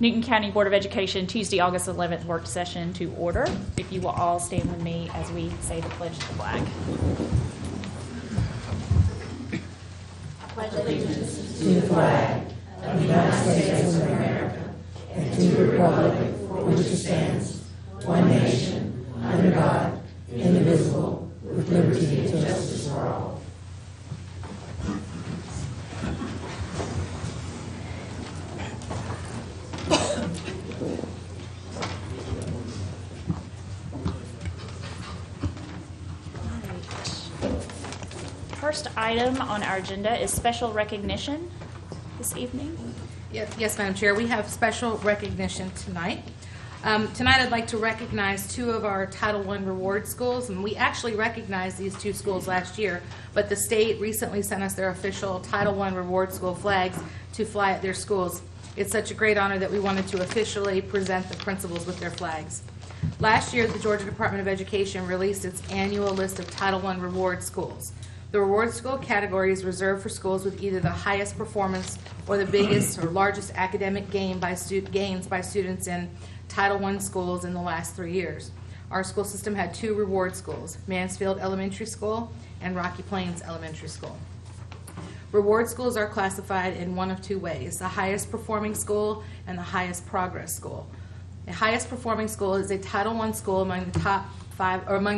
Newton County Board of Education Tuesday, August 11th work session to order. If you will all stand with me as we say the pledge to the flag. I pledge allegiance to the flag of the United States of America and to the republic for which it stands, one nation, under God, indivisible, with liberty and justice for all. First item on our agenda is special recognition this evening. Yes, Madam Chair. We have special recognition tonight. Tonight I'd like to recognize two of our Title I reward schools, and we actually recognized these two schools last year, but the state recently sent us their official Title I reward school flags to fly at their schools. It's such a great honor that we wanted to officially present the principals with their flags. Last year, the Georgia Department of Education released its annual list of Title I reward schools. The reward school category is reserved for schools with either the highest performance or the biggest or largest academic gains by students in Title I schools in the last 3 years. Our school system had two reward schools, Mansfield Elementary School and Rocky Plains Elementary School. Reward schools are classified in one of two ways, the highest performing school and the highest progress school. The highest performing school is a Title I school among the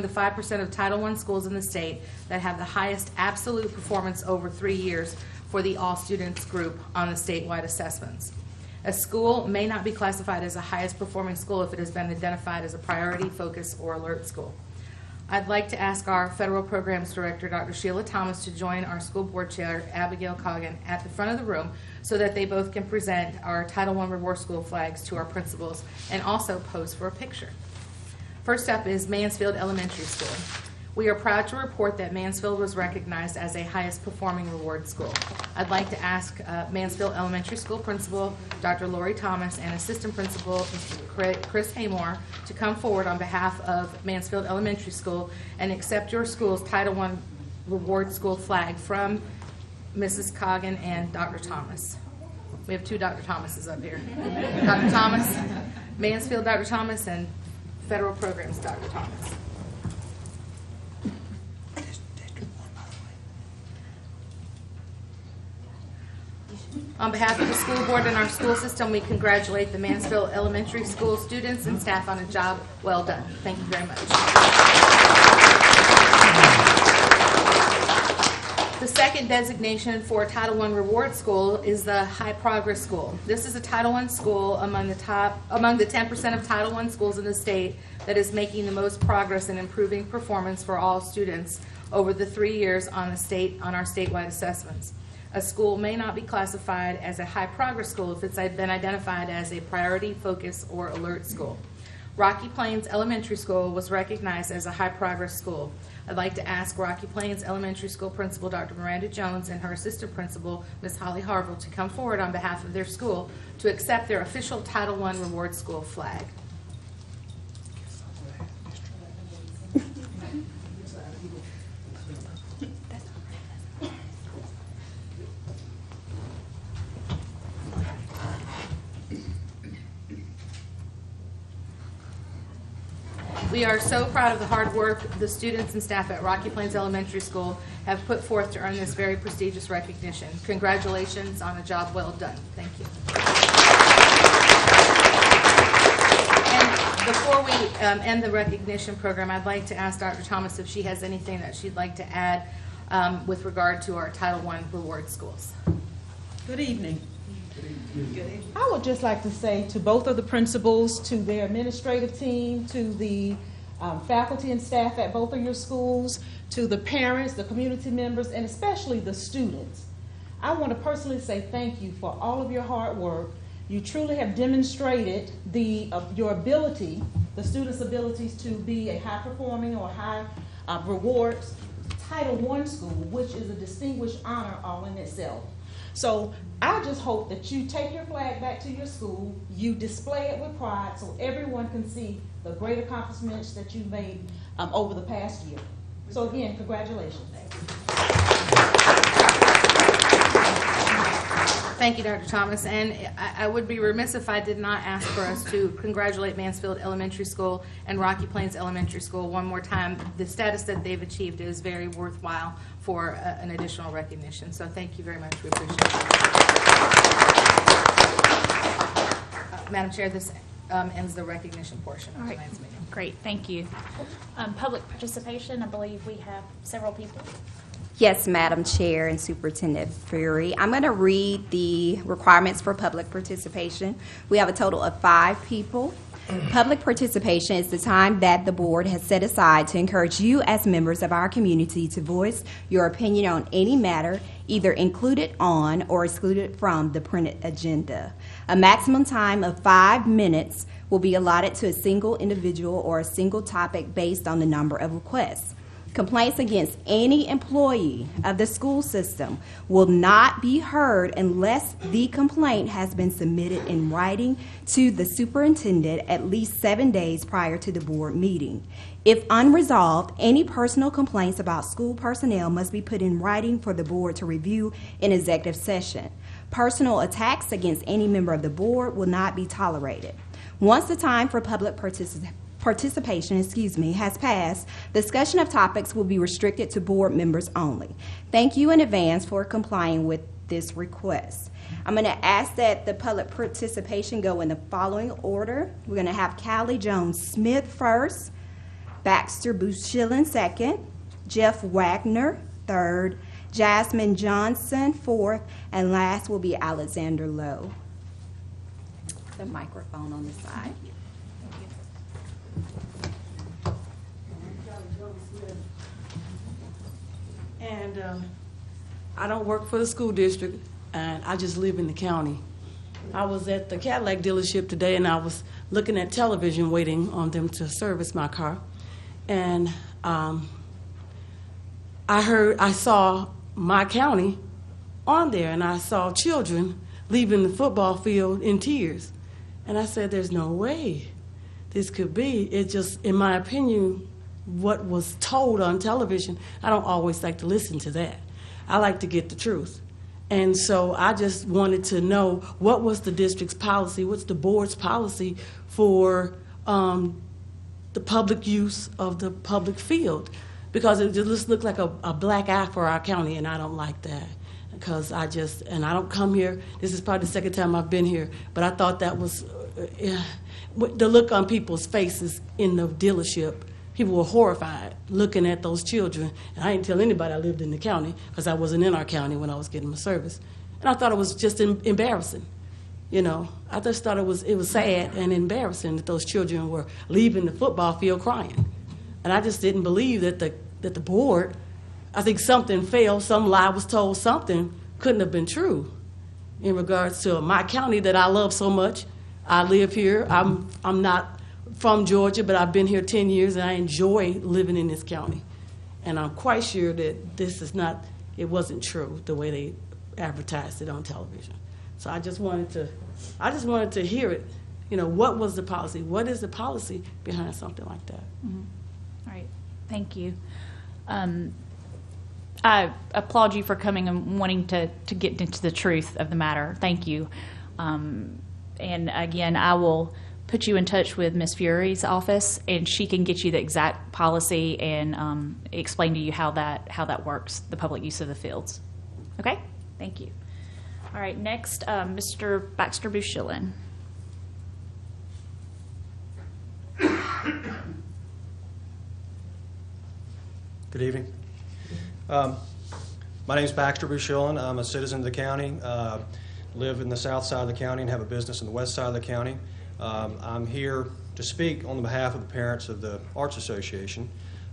5% of Title I schools in the state that have the highest absolute performance over 3 years for the all students group on the statewide assessments. A school may not be classified as a highest performing school if it has been identified as a priority, focus, or alert school. I'd like to ask our Federal Programs Director, Dr. Sheila Thomas, to join our school board chair, Abigail Coggin, at the front of the room so that they both can present our Title I reward school flags to our principals and also pose for a picture. First up is Mansfield Elementary School. We are proud to report that Mansfield was recognized as a highest performing reward school. I'd like to ask Mansfield Elementary School Principal Dr. Lori Thomas and Assistant Principal Chris Haymore to come forward on behalf of Mansfield Elementary School and accept your school's Title I reward school flag from Mrs. Coggin and Dr. Thomas. We have two Dr. Thomases up here. Dr. Thomas, Mansfield Dr. Thomas, and Federal Programs Dr. Thomas. On behalf of the school board and our school system, we congratulate the Mansfield Elementary School students and staff on a job well done. Thank you very much. The second designation for Title I reward school is the High Progress School. This is a Title I school among the 10% of Title I schools in the state that is making the most progress in improving performance for all students over the 3 years on our statewide assessments. A school may not be classified as a high progress school if it's been identified as a priority, focus, or alert school. Rocky Plains Elementary School was recognized as a high progress school. I'd like to ask Rocky Plains Elementary School Principal Dr. Miranda Jones and her Assistant Principal Ms. Holly Harville to come forward on behalf of their school to accept their official Title I reward school flag. We are so proud of the hard work the students and staff at Rocky Plains Elementary School have put forth to earn this very prestigious recognition. Congratulations on a job well done. Thank you. And before we end the recognition program, I'd like to ask Dr. Thomas if she has anything that she'd like to add with regard to our Title I reward schools. Good evening. I would just like to say to both of the principals, to their administrative team, to the faculty and staff at both of your schools, to the parents, the community members, and especially the students, I want to personally say thank you for all of your hard work. You truly have demonstrated your ability, the students' abilities to be a high-performing or high rewards Title I school, which is a distinguished honor all in itself. So I just hope that you take your flag back to your school, you display it with pride so everyone can see the great accomplishments that you've made over the past year. So again, congratulations. Thank you, Dr. Thomas. And I would be remiss if I did not ask for us to congratulate Mansfield Elementary School and Rocky Plains Elementary School one more time. The status that they've achieved is very worthwhile for an additional recognition. So thank you very much. We appreciate it. Madam Chair, this ends the recognition portion of All right. tonight's meeting. Great, thank you. Public participation, I believe we have several people. Yes, Madam Chair and Superintendent Fury. I'm going to read the requirements for public participation. We have a total of 5 people. Public participation is the time that the board has set aside to encourage you as members of our community to voice your opinion on any matter either included on or excluded from the printed agenda. A maximum time of 5 minutes will be allotted to a single individual or a single topic based on the number of requests. Complaints against any employee of the school system will not be heard unless the complaint has been submitted in writing to the superintendent at least 7 days prior to the board meeting. If unresolved, any personal complaints about school personnel must be put in writing for the board to review in executive session. Personal attacks against any member of the board will not be tolerated. Once the time for public participation has passed, discussion of topics will be restricted to board members only. Thank you in advance for complying with this request. I'm going to ask that the public participation go in the following order. We're going to have Callie Jones-Smith first, Baxter Bushillen second, Jeff Wagner third, Jasmine Johnson fourth, and last will be Alexander Lowe. The microphone on the side. And I don't work for the school district, and I just live in the county. I was at the Cadillac dealership today, and I was looking at television waiting on them to service my car. And I saw my county on there, and I saw children leaving the football field in tears. And I said, there's no way this could be. It just, in my opinion, what was told on television, I don't always like to listen to that. I like to get the truth. And so I just wanted to know what was the district's policy, what's the board's policy for the public use of the public field, because it just looked like a black eye for our county, and I don't like that. Because I don't come here, this is probably the second time I've been here, but I thought that was, the look on people's faces in the dealership, people were horrified looking at those children. And I didn't tell anybody I lived in the county, because I wasn't in our county when I was getting my service. And I thought it was just embarrassing. You know, I just thought it was sad and embarrassing that those children were leaving the football field crying. And I just didn't believe that the board, I think something failed, some lie was told, something couldn't have been true in regards to my county that I love so much. I live here. I'm not from Georgia, but I've been here 10 years, and I enjoy living in this county. And I'm quite sure that it wasn't true the way they advertised it on television. So I just wanted to hear it. You know, what was the policy? What is the policy behind something like that? Mm-hmm. All right, thank you. I applaud you for coming and wanting to get into the truth of the matter. Thank you. And again, I will put you in touch with Ms. Fury's office, and she can get you the exact policy and explain to you how that works, the public use of the fields. Okay? Thank you. All right, next, Mr. Baxter Bushillen. Good evening. My name is Baxter Bushillen. I'm a citizen of the county, live in the south side of the county and have a business in the west side of the county. I'm here to speak on behalf of the parents of the Arts Association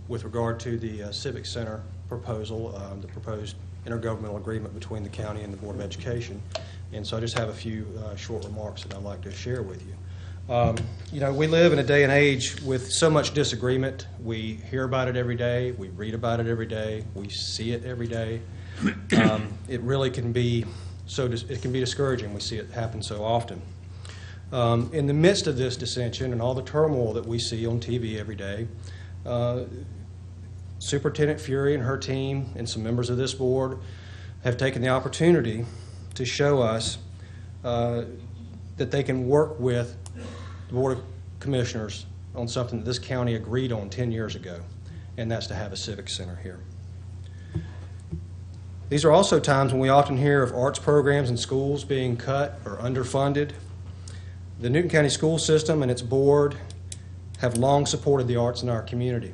with regard to the Civic Center proposal, the proposed intergovernmental agreement between the county and the Board of Education. And so I just have a few short remarks that I'd like to share with you. You know, we live in a day and age with so much disagreement. We hear about it every day. We read about it every day. We see it every day. It really can be discouraging. We see it happen so often. In the midst of this dissension and all the turmoil that we see on TV every day, Superintendent Fury and her team and some members of this board have taken the opportunity to show us that they can work with the Board of Commissioners on something that this county agreed on 10 years ago, and that's to have a civic center here. These are also times when we often hear of arts programs in schools being cut or underfunded. The Newton County School System and its board have long supported the arts in our community.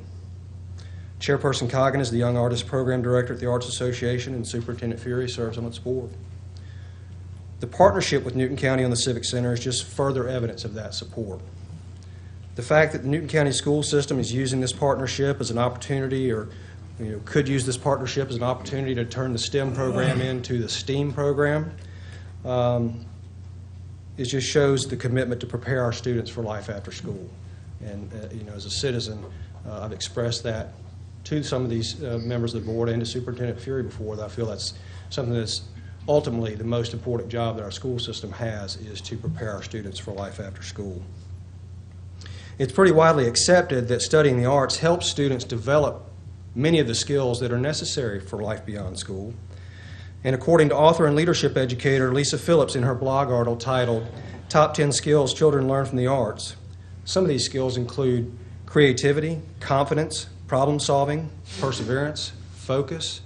Chairperson Coggin is the Young Artist Program Director at the Arts Association, and Superintendent Fury serves on its board. The partnership with Newton County on the Civic Center is just further evidence of that support. The fact that the Newton County School System is using this partnership as an opportunity, or could use this partnership as an opportunity to turn the STEM program into the STEAM program, it just shows the commitment to prepare our students for life after school. And as a citizen, I've expressed that to some of these members of the board and to Superintendent Fury before, that I feel that's something that's ultimately the most important job that our school system has, is to prepare our students for life after school. It's pretty widely accepted that studying the arts helps students develop many of the skills that are necessary for life beyond school. And according to author and leadership educator Lisa Phillips in her blog article titled Top 10 Skills Children Learn from the Arts, some of these skills include creativity, confidence, problem solving, perseverance, focus,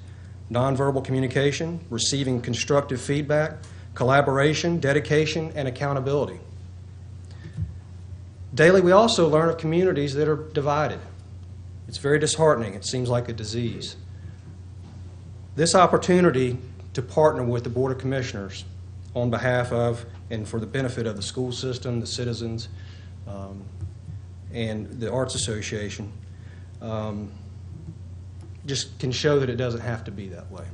nonverbal communication, receiving constructive feedback, collaboration, dedication, and accountability. Daily, we also learn of communities that are divided. It's very disheartening. It seems like a disease. This opportunity to partner with the Board of Commissioners on behalf of and for the benefit of the school system, the citizens, and the Arts Association just can show that it doesn't have to be that way.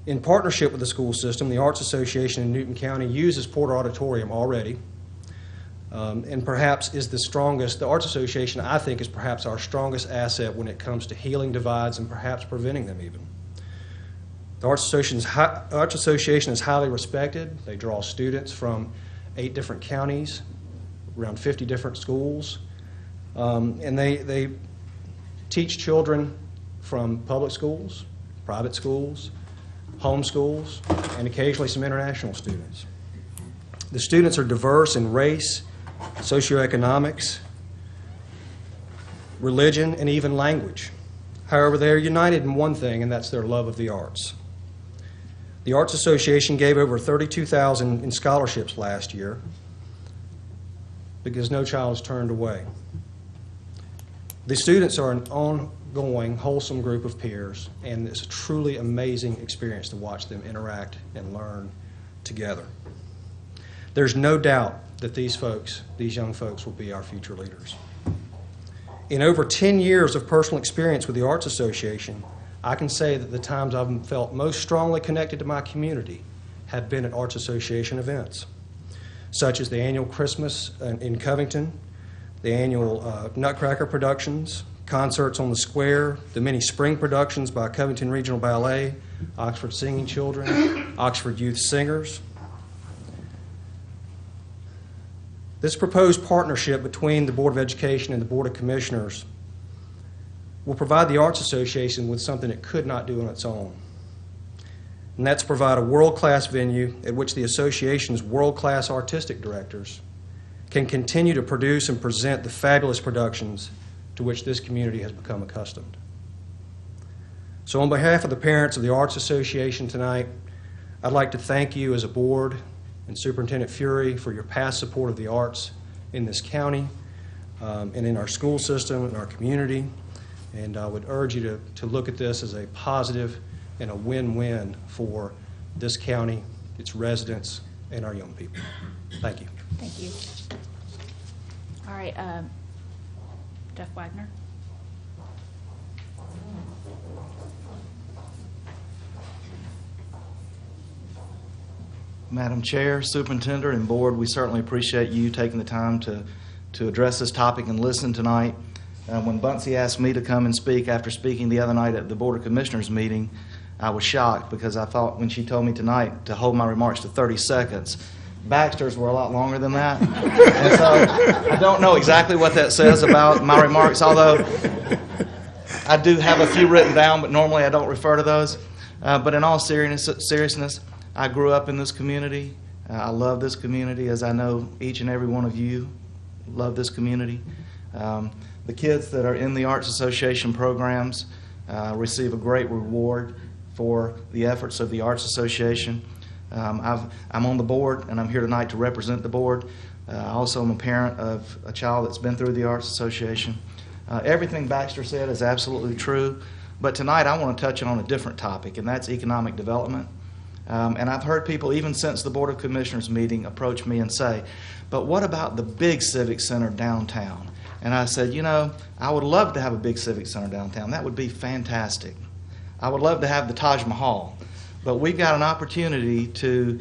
In partnership with the school system, the Arts Association in Newton County uses Porter Auditorium already, and perhaps is the strongest. The Arts Association, I think, is perhaps our strongest asset when it comes to healing divides and perhaps preventing them even. The Arts Association is highly respected. They draw students from 8 different counties, around 50 different schools, and they teach children from public schools, private schools, home schools, and occasionally some international students. The students are diverse in race, socioeconomics, religion, and even language. However, they are united in one thing, and that's their love of the arts. The Arts Association gave over $32,000 in scholarships last year because no child is turned away. The students are an ongoing, wholesome group of peers, and it's a truly amazing experience to watch them interact and learn together. There's no doubt that these young folks, will be our future leaders. In over 10 years of personal experience with the Arts Association, I can say that the times I've felt most strongly connected to my community have been at Arts Association events, such as the annual Christmas in Covington, the annual Nutcracker productions, concerts on the square, the many spring productions by Covington Regional Ballet, Oxford Singing Children, Oxford Youth Singers. This proposed partnership between the Board of Education and the Board of Commissioners will provide the Arts Association with something it could not do on its own. And that's provide a world-class venue at which the association's world-class artistic directors can continue to produce and present the fabulous productions to which this community has become accustomed. So on behalf of the parents of the Arts Association tonight, I'd like to thank you as a board and Superintendent Fury for your past support of the arts in this county and in our school system and our community. And I would urge you to look at this as a positive and a win-win for this county, its residents, and our young people. Thank you. Thank you. All right, Jeff Wagner. Madam Chair, Superintendent, and Board, we certainly appreciate you taking the time to address this topic and listen tonight. When Bunsey asked me to come and speak after speaking the other night at the Board of Commissioners meeting, I was shocked because I thought when she told me tonight to hold my remarks to 30 seconds, Baxter's were a lot longer than that. And so I don't know exactly what that says about my remarks, although I do have a few written down, but normally I don't refer to those. But in all seriousness, I grew up in this community. I love this community, as I know each and every one of you love this community. The kids that are in the Arts Association programs receive a great reward for the efforts of the Arts Association. I'm on the board, and I'm here tonight to represent the board. I also am a parent of a child that's been through the Arts Association. Everything Baxter said is absolutely true, but tonight I want to touch on a different topic, and that's economic development. And I've heard people, even since the Board of Commissioners meeting, approach me and say, but what about the big civic center downtown? And I said, you know, I would love to have a big civic center downtown. That would be fantastic. I would love to have the Taj Mahal. But we've got an opportunity to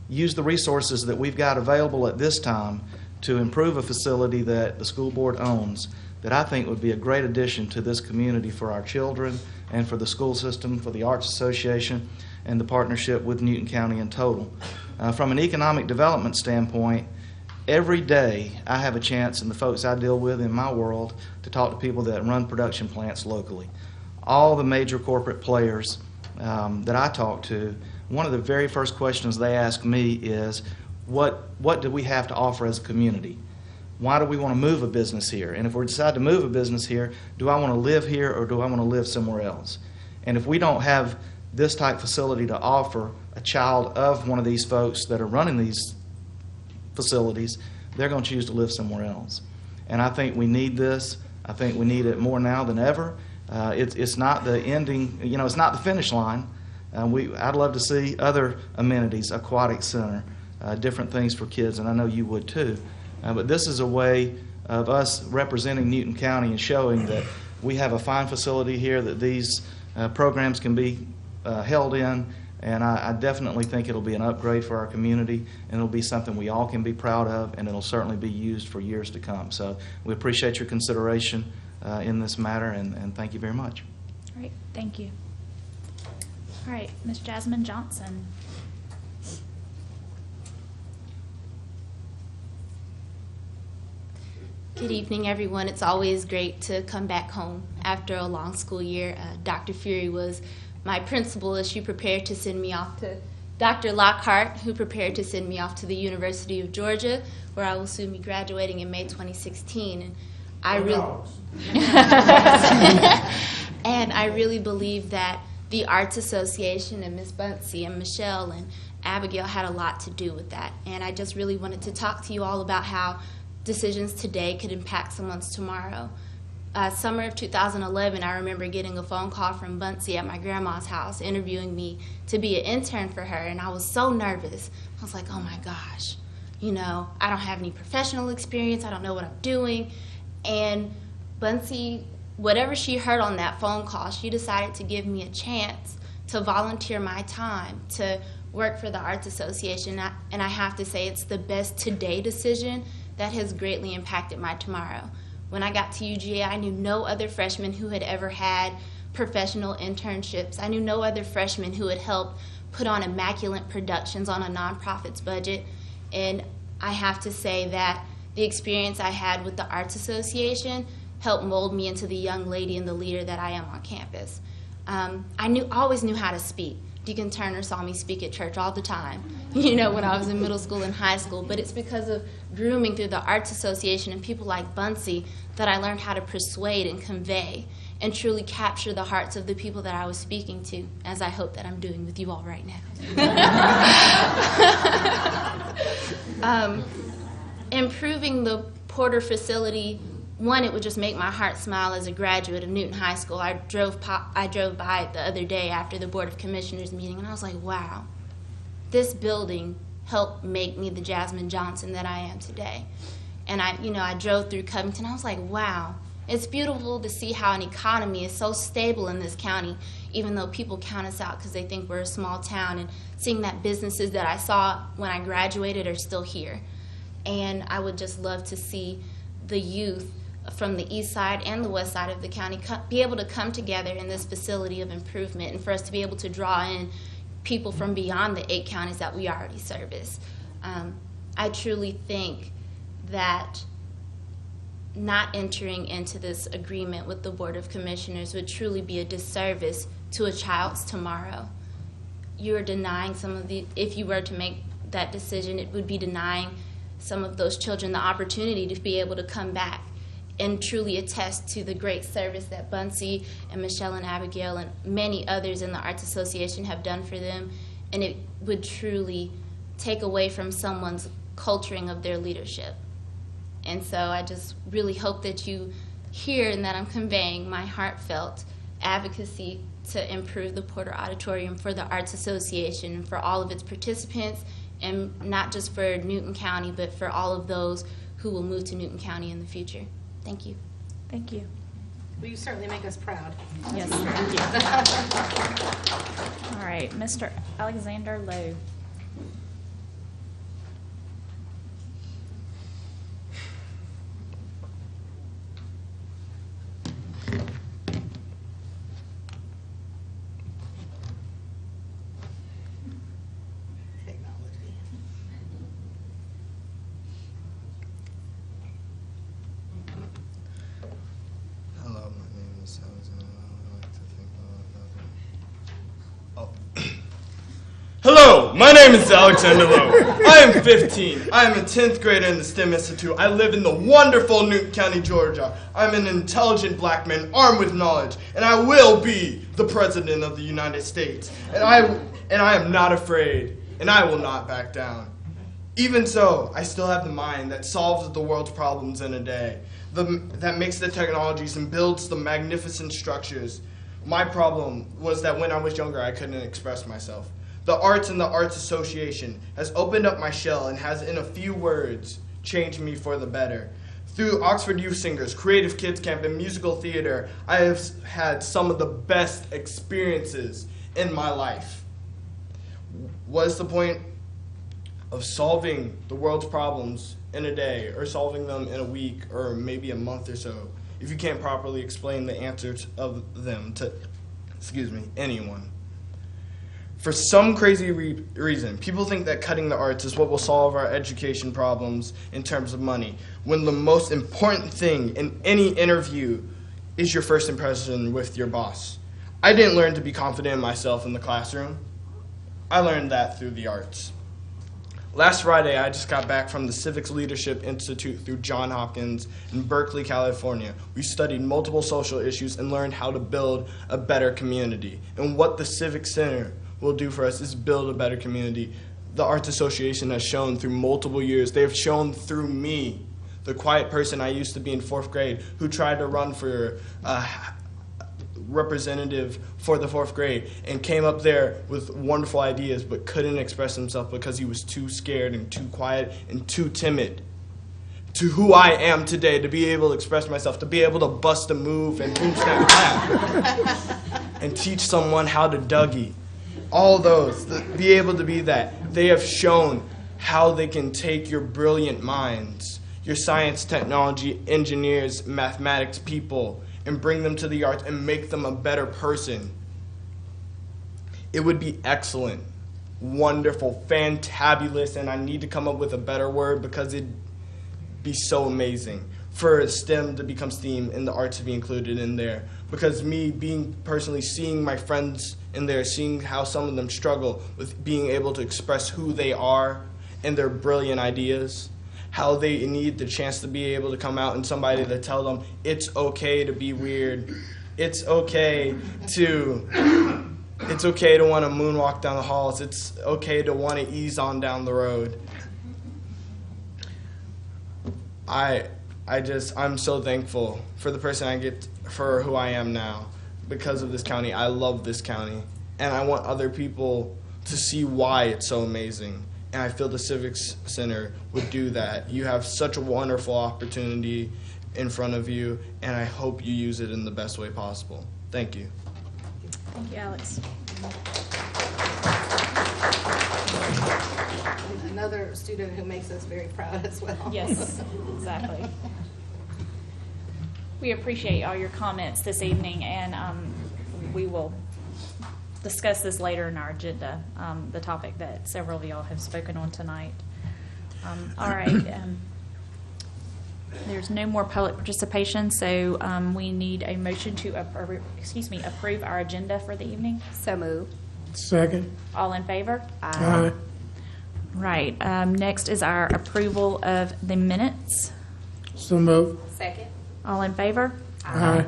use the resources that we've got available at this time to improve a facility that the school board owns that I think would be a great addition to this community for our children and for the school system, for the Arts Association, and the partnership with Newton County in total. From an economic development standpoint, every day I have a chance, and the folks I deal with in my world, to talk to people that run production plants locally. All the major corporate players that I talk to, one of the very first questions they ask me is, what do we have to offer as a community? Why do we want to move a business here? And if we decide to move a business here, do I want to live here or do I want to live somewhere else? And if we don't have this type facility to offer a child of one of these folks that are running these facilities, they're going to choose to live somewhere else. And I think we need this. I think we need it more now than ever. It's not the ending, you know, it's not the finish line. I'd love to see other amenities, aquatic center, different things for kids, and I know you would too. But this is a way of us representing Newton County and showing that we have a fine facility here that these programs can be held in, and I definitely think it'll be an upgrade for our community, and it'll be something we all can be proud of, and it'll certainly be used for years to come. So we appreciate your consideration in this matter, and thank you very much. All right, thank you. All right, Ms. Jasmine Johnson. Good evening, everyone. It's always great to come back home after a long school year. Dr. Fury was my principal as she prepared to send me off to Dr. Lockhart, who prepared to send me off to the University of Georgia, where I will soon be graduating in May 2016. And I really believe that the Arts Association and Ms. Bunsey and Michelle and Abigail had a lot to do with that. And I just really wanted to talk to you all about how decisions today could impact someone's tomorrow. Summer of 2011, I remember getting a phone call from Bunsey at my grandma's house interviewing me to be an intern for her, and I was so nervous. I was like, oh my gosh, you know, I don't have any professional experience, I don't know what I'm doing. And Bunsey, whatever she heard on that phone call, she decided to give me a chance to volunteer my time to work for the Arts Association, and I have to say it's the best today decision that has greatly impacted my tomorrow. When I got to UGA, I knew no other freshman who had ever had professional internships. I knew no other freshman who had helped put on immaculate productions on a nonprofit's budget. And I have to say that the experience I had with the Arts Association helped mold me into the young lady and the leader that I am on campus. I always knew how to speak. Deacon Turner saw me speak at church all the time, you know, when I was in middle school and high school. But it's because of grooming through the Arts Association and people like Bunsey that I learned how to persuade and convey and truly capture the hearts of the people that I was speaking to, as I hope that I'm doing with you all right now. Improving the Porter facility, one, it would just make my heart smile as a graduate of Newton High School. I drove by it the other day after the Board of Commissioners meeting, and I was like, wow, this building helped make me the Jasmine Johnson that I am today. And I drove through Covington. I was like, wow, it's beautiful to see how an economy is so stable in this county, even though people count us out because they think we're a small town, and seeing that businesses that I saw when I graduated are still here. And I would just love to see the youth from the east side and the west side of the county be able to come together in this facility of improvement, and for us to be able to draw in people from beyond the 8 counties that we already service. I truly think that not entering into this agreement with the Board of Commissioners would truly be a disservice to a child's tomorrow. you're denying some of the, if you were to make that decision, it would be denying some of those children the opportunity to be able to come back and truly attest to the great service that Bunsey and Michelle and Abigail and many others in the Arts Association have done for them. And it would truly take away from someone's culturing of their leadership. And so I just really hope that you hear and that I'm conveying my heartfelt advocacy to improve the Porter Auditorium for the Arts Association and for all of its participants, and not just for Newton County, but for all of those who will move to Newton County in the future. Thank you. Thank you. Well, you certainly make us proud. Yes, thank you. All right, Mr. Alexander Lowe. Hello, my name is Alexander. I would like to think Hello, my name is Alexander Lowe. I am 15. I am a 10th grader in the STEM Institute. I live in the wonderful Newton County, Georgia. I'm an intelligent black man armed with knowledge, and I will be the President of the United States. And I am not afraid, and I will not back down. Even so, I still have the mind that solves the world's problems in a day, that makes the technologies and builds the magnificent structures. My problem was that when I was younger, I couldn't express myself. The arts and the Arts Association has opened up my shell and has, in a few words, changed me for the better. Through Oxford Youth Singers, Creative Kids Camp, and musical theater, I have had some of the best experiences in my life. What is the point of solving the world's problems in a day, or solving them in a week, or maybe a month or so, if you can't properly explain the answers of them to, anyone? For some crazy reason, people think that cutting the arts is what will solve our education problems in terms of money, when the most important thing in any interview is your first impression with your boss. I didn't learn to be confident in myself in the classroom. I learned that through the arts. Last Friday, I just got back from the Civics Leadership Institute through Johns Hopkins in Berkeley, California. We studied multiple social issues and learned how to build a better community. And what the Civic Center will do for us is build a better community. The Arts Association has shown through multiple years. They have shown through me, the quiet person I used to be in 4th grade, who tried to run for representative for the 4th grade and came up there with wonderful ideas but couldn't express himself because he was too scared and too quiet and too timid. To who I am today, to be able to express myself, to be able to bust a move and boom, snap, clap, and teach someone how to Dougie. All those, be able to be that. They have shown how they can take your brilliant minds, your science, technology, engineers, mathematics people, and bring them to the arts and make them a better person. It would be excellent, wonderful, fantabulous, and I need to come up with a better word because it'd be so amazing for STEM to become STEAM and the arts to be included in there. Because me being personally seeing my friends in there, seeing how some of them struggle with being able to express who they are and their brilliant ideas, how they need the chance to be able to come out and somebody to tell them it's okay to be weird, it's okay to want to moonwalk down the halls, it's okay to want to ease on down the road. I'm so thankful for the person I get, for who I am now, because of this county. I love this county, and I want other people to see why it's so amazing. And I feel the Civics Center would do that. You have such a wonderful opportunity in front of you, and I hope you use it in the best way possible. Thank you. Thank you, Alex. Another student who makes us very proud as well. Yes, exactly. We appreciate all your comments this evening, and we will discuss this later in our agenda, the topic that several of y'all have spoken on tonight. All right. There's no more public participation, so we need a motion to approve our agenda for the evening. So moved. Second. All in favor? Aye. Right. Next is our approval of the minutes. So moved. Second. All in favor? Aye.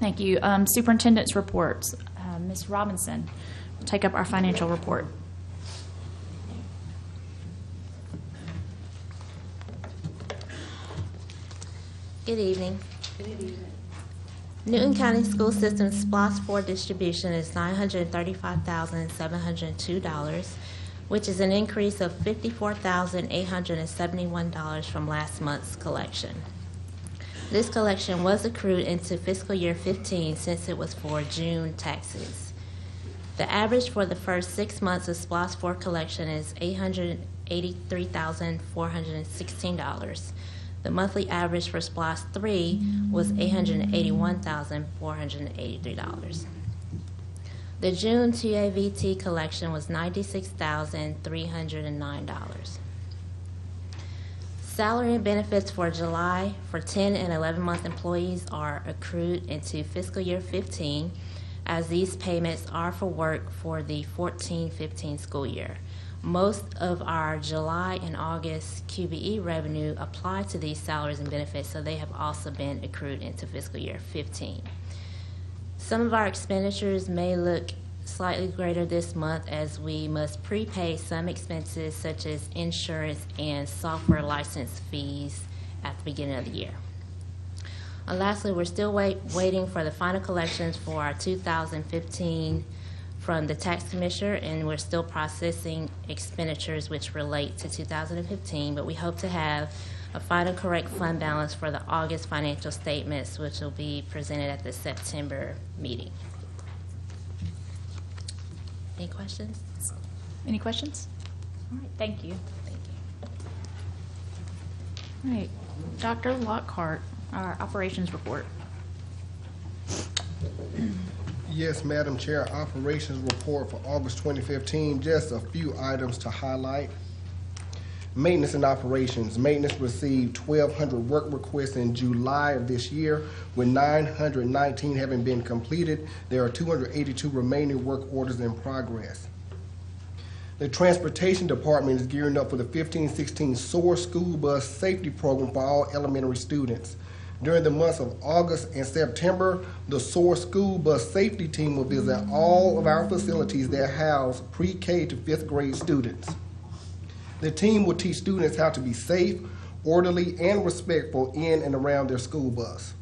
Thank you. Superintendent's reports. Ms. Robinson will take up our financial report. Good evening. Newton County School System SPLOST 4 distribution is $935,702, which is an increase of $54,871 from last month's collection. This collection was accrued into fiscal year 15 since it was for June taxes. The average for the first 6 months of SPLOST 4 collection is $883,416. The monthly average for SPLOST 3 was $881,483. The June TAVT collection was $96,309. Salary and benefits for July for 10 and 11-month employees are accrued into fiscal year 15, as these payments are for work for the 14-15 school year. Most of our July and August QBE revenue apply to these salaries and benefits, so they have also been accrued into fiscal year 15. Some of our expenditures may look slightly greater this month as we must prepay some expenses such as insurance and software license fees at the beginning of the year. And lastly, we're still waiting for the final collections for our 2015 from the tax commissioner, and we're still processing expenditures which relate to 2015, but we hope to have a final correct fund balance for the August financial statements, which will be presented at the September meeting. Any questions? Any questions? All right, thank you. Thank you. All right, Dr. Lockhart, our operations report. Yes, Madam Chair, operations report for August 2015, just a few items to highlight. Maintenance and operations. Maintenance received 1,200 work requests in July of this year, with 919 having been completed. There are 282 remaining work orders in progress. The Transportation Department is gearing up for the 15-16 SOAR school bus safety program for all elementary students. During the months of August and September, the SOAR school bus safety team will visit all of our facilities that house pre-K to 5th grade students. The team will teach students how to be safe, orderly, and respectful in and around their school bus.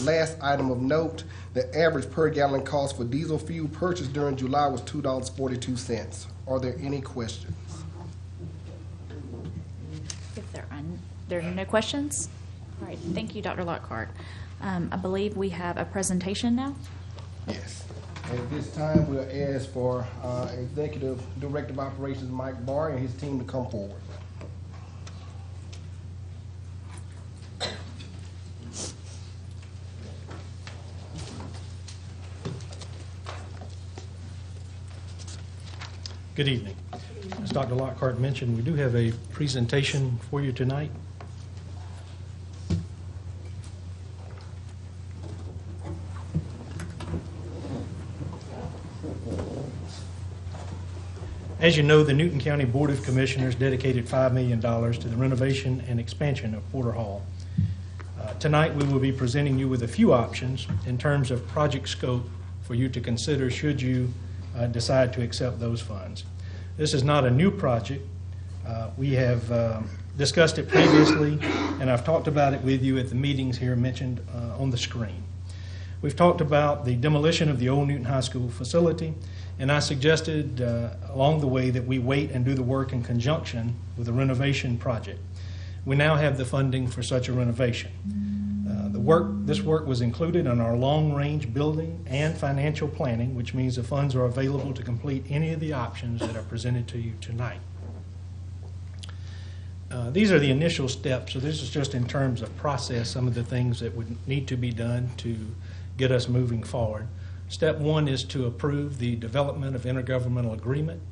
Last item of note, the average per gallon cost for diesel fuel purchased during July was $2.42. Are there any questions? If there are no questions, all right, thank you, Dr. Lockhart. I believe we have a presentation now. Yes. At this time, we'll ask for Executive Director of Operations Mike Barr and his team to come forward. Good evening. As Dr. Lockhart mentioned, we do have a presentation for you tonight. As you know, the Newton County Board of Commissioners dedicated $5 million to the renovation and expansion of Porter Hall. Tonight, we will be presenting you with a few options in terms of project scope for you to consider should you decide to accept those funds. This is not a new project. We have discussed it previously, and I've talked about it with you at the meetings here mentioned on the screen. We've talked about the demolition of the old Newton High School facility, and I suggested along the way that we wait and do the work in conjunction with the renovation project. We now have the funding for such a renovation. This work was included in our long-range building and financial planning, which means the funds are available to complete any of the options that are presented to you tonight. These are the initial steps, so this is just in terms of process, some of the things that would need to be done to get us moving forward. Step one is to approve the development of intergovernmental agreement,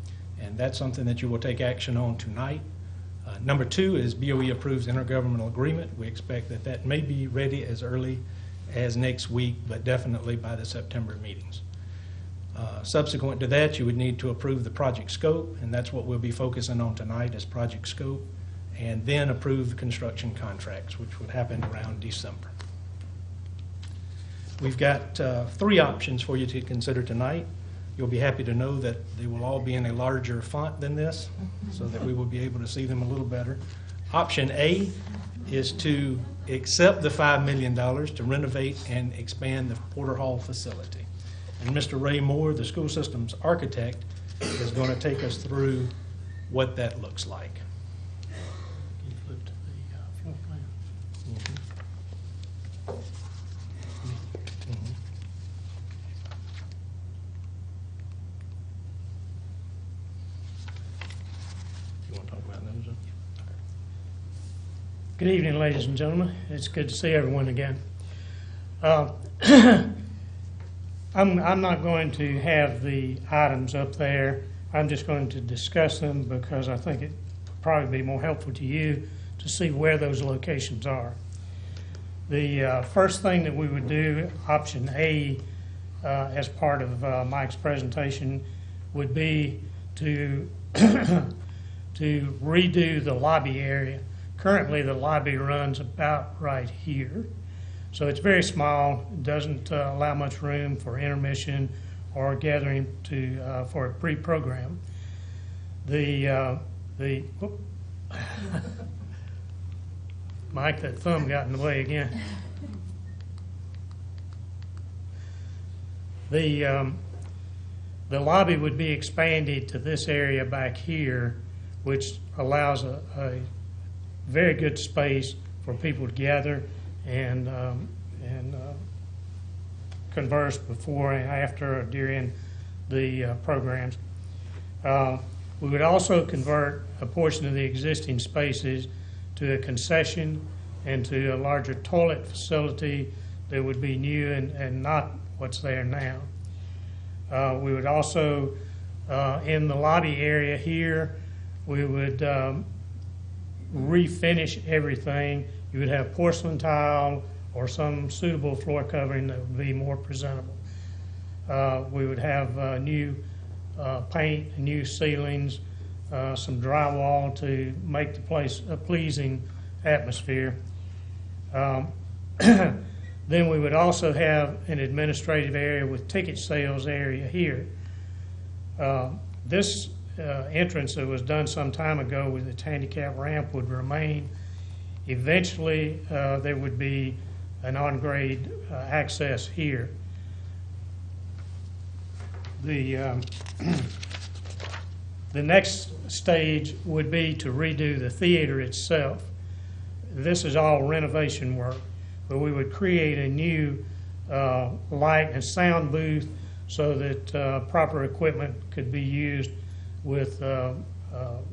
and that's something that you will take action on tonight. Number two is BOE approves intergovernmental agreement. We expect that that may be ready as early as next week, but definitely by the September meetings. Subsequent to that, you would need to approve the project scope, and that's what we'll be focusing on tonight is project scope, and then approve the construction contracts, which would happen around December. We've got 3 options for you to consider tonight. You'll be happy to know that they will all be in a larger font than this, so that we will be able to see them a little better. Option A is to accept the $5 million to renovate and expand the Porter Hall facility. And Mr. Ray Moore, the school systems architect, is going to take us through what that looks like. Can you flip to the floor plan? You want to talk about those? Good evening, ladies and gentlemen. It's good to see everyone again. I'm not going to have the items up there. I'm just going to discuss them because I think it would probably be more helpful to you to see where those locations are. The first thing that we would do, option A, as part of Mike's presentation, would be to to redo the lobby area. Currently, the lobby runs about right here. So it's very small, doesn't allow much room for intermission or gathering for a pre-program. Whoop. Mike, that thumb got in the way again. The lobby would be expanded to this area back here, which allows a very good space for people to gather and converse before and after or during the programs. We would also convert a portion of the existing spaces to a concession and to a larger toilet facility that would be new and not what's there now. We would also, in the lobby area here, we would refinish everything. You would have porcelain tile or some suitable floor covering that would be more presentable. We would have new paint, new ceilings, some drywall to make the place a pleasing atmosphere. Then we would also have an administrative area with ticket sales area here. This entrance that was done some time ago with its handicap ramp would remain. Eventually, there would be an on-grade access here. The next stage would be to redo the theater itself. This is all renovation work, but we would create a new light and sound booth so that proper equipment could be used with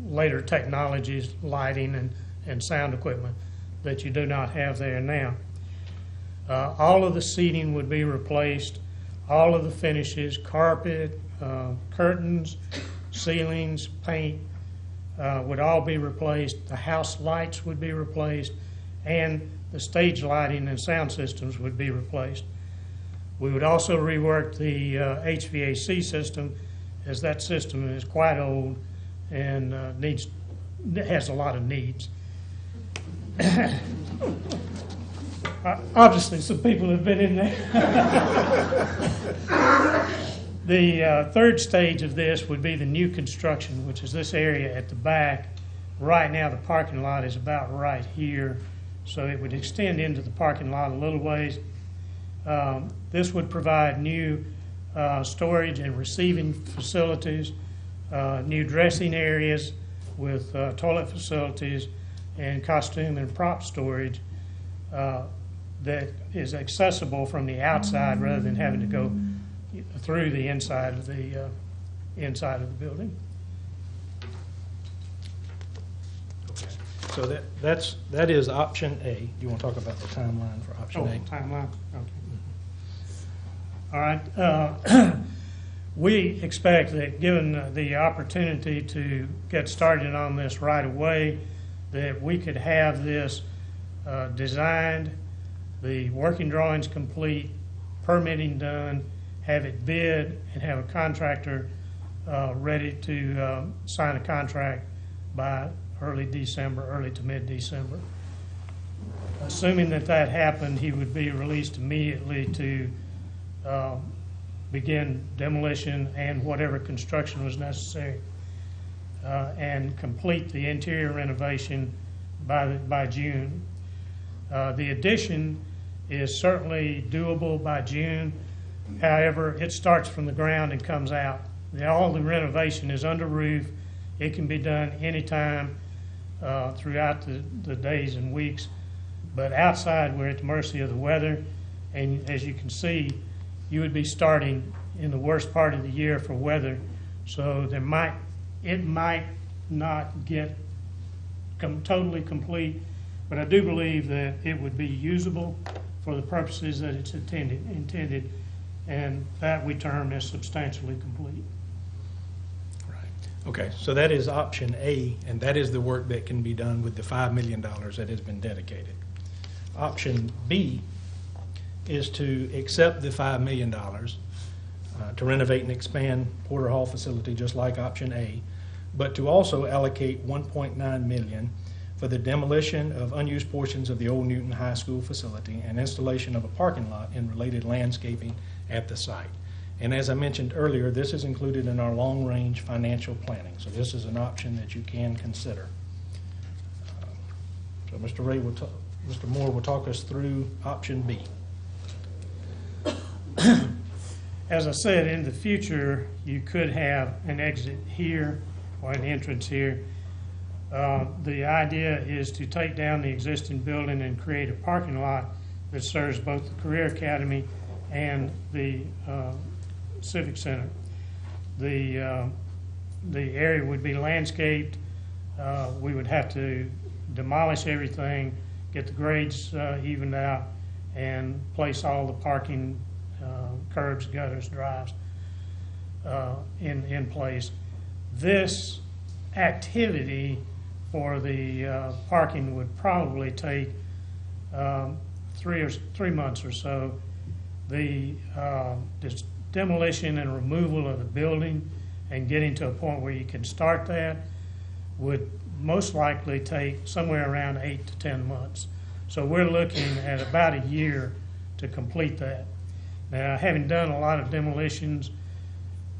later technologies, lighting and sound equipment that you do not have there now. All of the seating would be replaced, all of the finishes, carpet, curtains, ceilings, paint would all be replaced. The house lights would be replaced, and the stage lighting and sound systems would be replaced. We would also rework the HVAC system, as that system is quite old and has a lot of needs. Obviously, some people have been in there. The third stage of this would be the new construction, which is this area at the back. Right now, the parking lot is about right here, so it would extend into the parking lot a little ways. This would provide new storage and receiving facilities, new dressing areas with toilet facilities, and costume and prop storage that is accessible from the outside rather than having to go through the inside of the building. Okay. So that is option A. Do you want to talk about the timeline for option A? Timeline. Okay. All right. We expect that given the opportunity to get started on this right away, that we could have this designed, the working drawings complete, permitting done, have it bid, and have a contractor ready to sign a contract by early December, early to mid-December. Assuming that that happened, he would be released immediately to begin demolition and whatever construction was necessary, and complete the interior renovation by June. The addition is certainly doable by June. However, it starts from the ground and comes out. All the renovation is under roof. It can be done anytime throughout the days and weeks. But outside, we're at the mercy of the weather. And as you can see, you would be starting in the worst part of the year for weather. So it might not get totally complete, but I do believe that it would be usable for the purposes that it's intended, and that we term as substantially complete. Right. Okay, so that is option A, and that is the work that can be done with the $5 million that has been dedicated. Option B is to accept the $5 million to renovate and expand Porter Hall facility, just like option A, but to also allocate $1.9 million for the demolition of unused portions of the old Newton High School facility and installation of a parking lot and related landscaping at the site. And as I mentioned earlier, this is included in our long-range financial planning, so this is an option that you can consider. So Mr. Moore will talk us through option B. As I said, in the future, you could have an exit here or an entrance here. The idea is to take down the existing building and create a parking lot that serves both the Career Academy and the Civic Center. The area would be landscaped. We would have to demolish everything, get the grades evened out, and place all the parking, curbs, gutters, drives in place. This activity for the parking would probably take 3 months or so. The demolition and removal of the building and getting to a point where you can start that would most likely take somewhere around 8 to 10 months. So we're looking at about a year to complete that. Now, having done a lot of demolitions,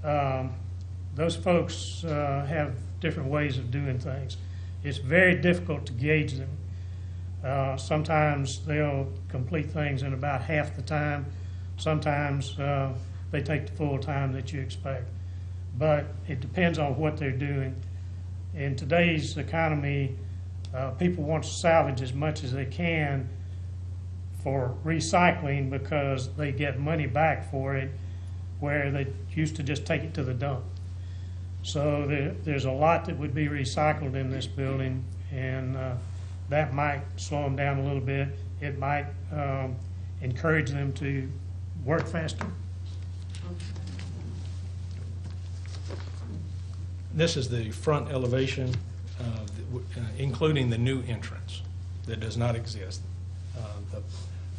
those folks have different ways of doing things. It's very difficult to gauge them. Sometimes they'll complete things in about half the time. Sometimes they take the full time that you expect. But it depends on what they're doing. In today's economy, people want to salvage as much as they can for recycling because they get money back for it, where they used to just take it to the dump. So there's a lot that would be recycled in this building, and that might slow them down a little bit. It might encourage them to work faster. This is the front elevation, including the new entrance that does not exist.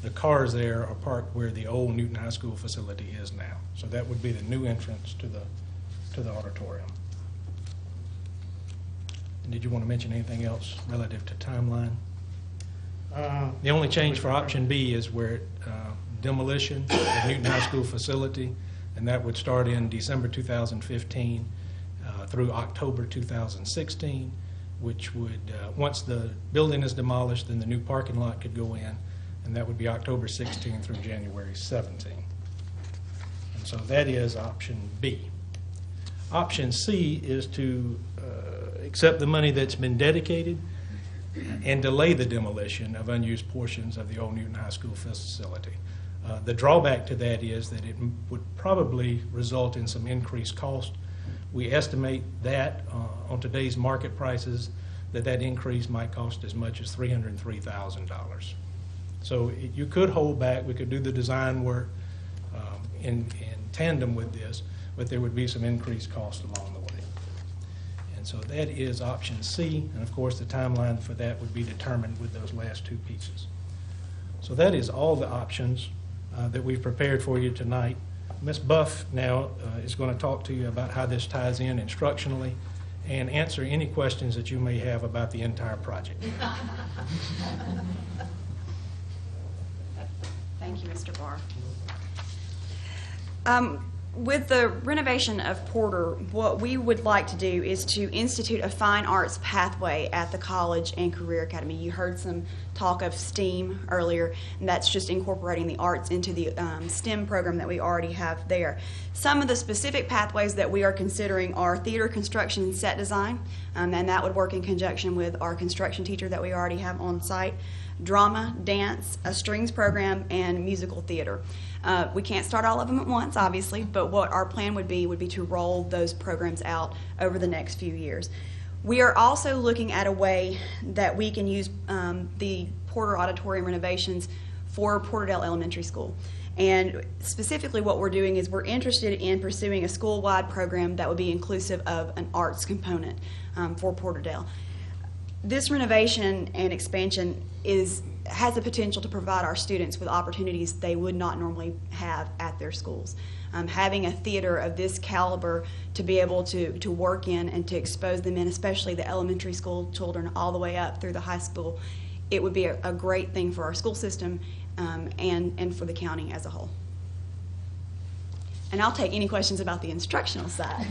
The cars there are parked where the old Newton High School facility is now. So that would be the new entrance to the auditorium. Did you want to mention anything else relative to timeline? The only change for option B is where demolition of Newton High School facility, and that would start in December 2015 through October 2016, which would, once the building is demolished, then the new parking lot could go in, and that would be October 16 through January 17. And so that is option B. Option C is to accept the money that's been dedicated and delay the demolition of unused portions of the old Newton High School facility. The drawback to that is that it would probably result in some increased cost. We estimate that on today's market prices that increase might cost as much as $303,000. So you could hold back. We could do the design work in tandem with this, but there would be some increased cost along the way. And so that is option C, and of course the timeline for that would be determined with those last two pieces. So that is all the options that we've prepared for you tonight. Ms. Buff now is going to talk to you about how this ties in instructionally and answer any questions that you may have about the entire project. Thank you, Mr. Barr. With the renovation of Porter, what we would like to do is to institute a fine arts pathway at the college and career academy. You heard some talk of STEAM earlier, and that's just incorporating the arts into the STEM program that we already have there. Some of the specific pathways that we are considering are theater construction and set design, and that would work in conjunction with our construction teacher that we already have on site, drama, dance, a strings program, and musical theater. We can't start all of them at once, obviously, but what our plan would be to roll those programs out over the next few years. We are also looking at a way that we can use the Porter Auditorium renovations for Porterdale Elementary School. And specifically what we're doing is we're interested in pursuing a school-wide program that would be inclusive of an arts component for Porterdale. This renovation and expansion has the potential to provide our students with opportunities they would not normally have at their schools. Having a theater of this caliber to be able to work in and to expose them in, especially the elementary school children all the way up through the high school, it would be a great thing for our school system and for the county as a whole. And I'll take any questions about the instructional side.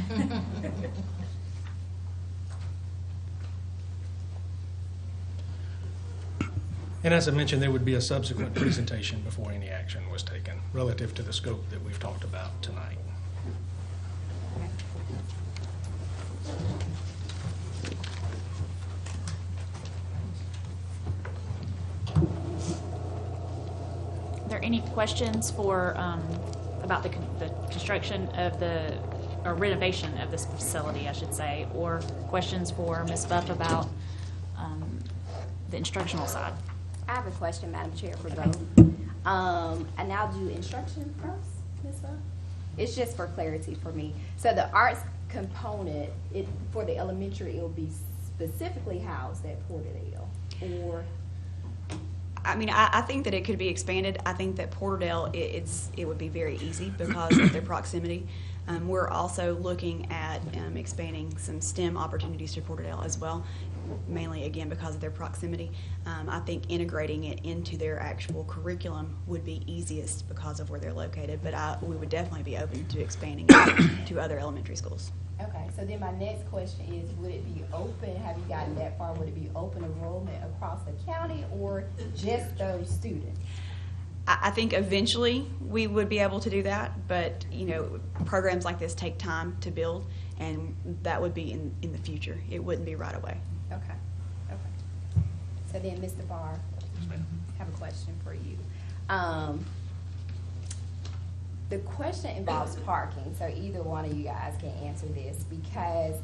And as I mentioned, there would be a subsequent presentation before any action was taken relative to the scope that we've talked about tonight. Are there any questions for about the construction of or renovation of this facility, I should say, or questions for Ms. Buff about the instructional side? I have a question, Madam Chair, for both. And I'll do instruction first, Ms. Buff. It's just for clarity for me. So the arts component, for the elementary, it will be specifically housed at Porterdale, or? I mean, I think that it could be expanded. I think that Porterdale, it would be very easy because of their proximity. We're also looking at expanding some STEM opportunities to Porterdale as well, mainly, again, because of their proximity. I think integrating it into their actual curriculum would be easiest because of where they're located, but we would definitely be open to expanding it to other elementary schools. Okay, so then my next question is, would it be open, have you gotten that far, would it be open enrollment across the county or just those students? I think eventually we would be able to do that, but programs like this take time to build, and that would be in the future. It wouldn't be right away. Okay. So then, Mr. Barr, I have a question for you. The question involves parking, so either one of you guys can answer this, because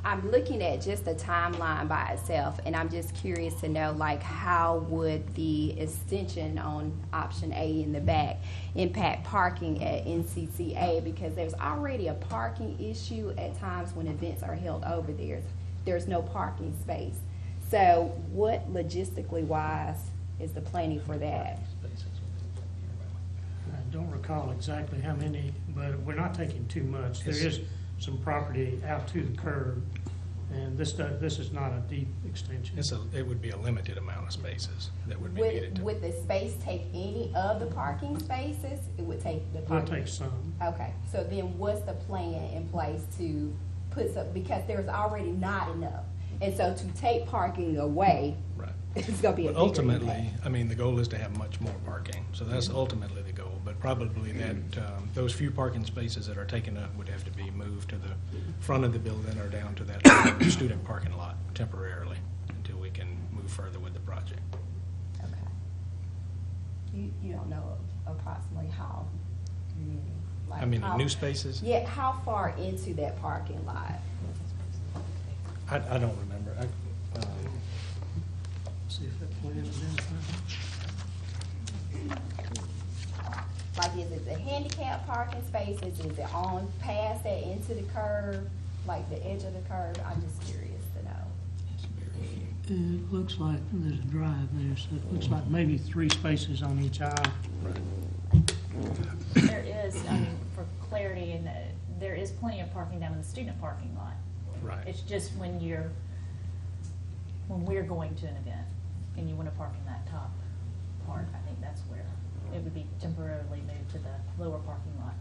I'm looking at just the timeline by itself, and I'm just curious to know, like, how would the extension on option A in the back impact parking at NCCA? Because there's already a parking issue at times when events are held over there. There's no parking space. So what logistically wise is the planning for that? I don't recall exactly how many, but we're not taking too much. There is some property out to the curb, and this is not a deep extension. It would be a limited amount of spaces that would be needed. Would the space take any of the parking spaces? It would take the parking? We'll take some. Okay, so then what's the plan in place to put some, because there's already not enough, and so to take parking away, right, it's going to be a bigger ultimately, impact. I mean, the goal is to have much more parking, so that's ultimately the goal. But probably that those few parking spaces that are taken up would have to be moved to the front of the building or down to that student parking lot temporarily until we can move further with the project. Okay. You don't know approximately how many? Like I mean, new spaces? Yeah, how far into that parking lot? I don't remember. See if that plan is in. Like, is it the handicap parking spaces? Is it on past that into the curb, like the edge of the curb? I'm just curious to know. It looks like there's a drive there, so it looks like maybe 3 spaces on each aisle. Right. There is, for clarity, and there is plenty of parking down in the student parking lot. Right. It's just when we're going to an event and you want to park in that top part, I think that's where it would be temporarily moved to the lower parking lot.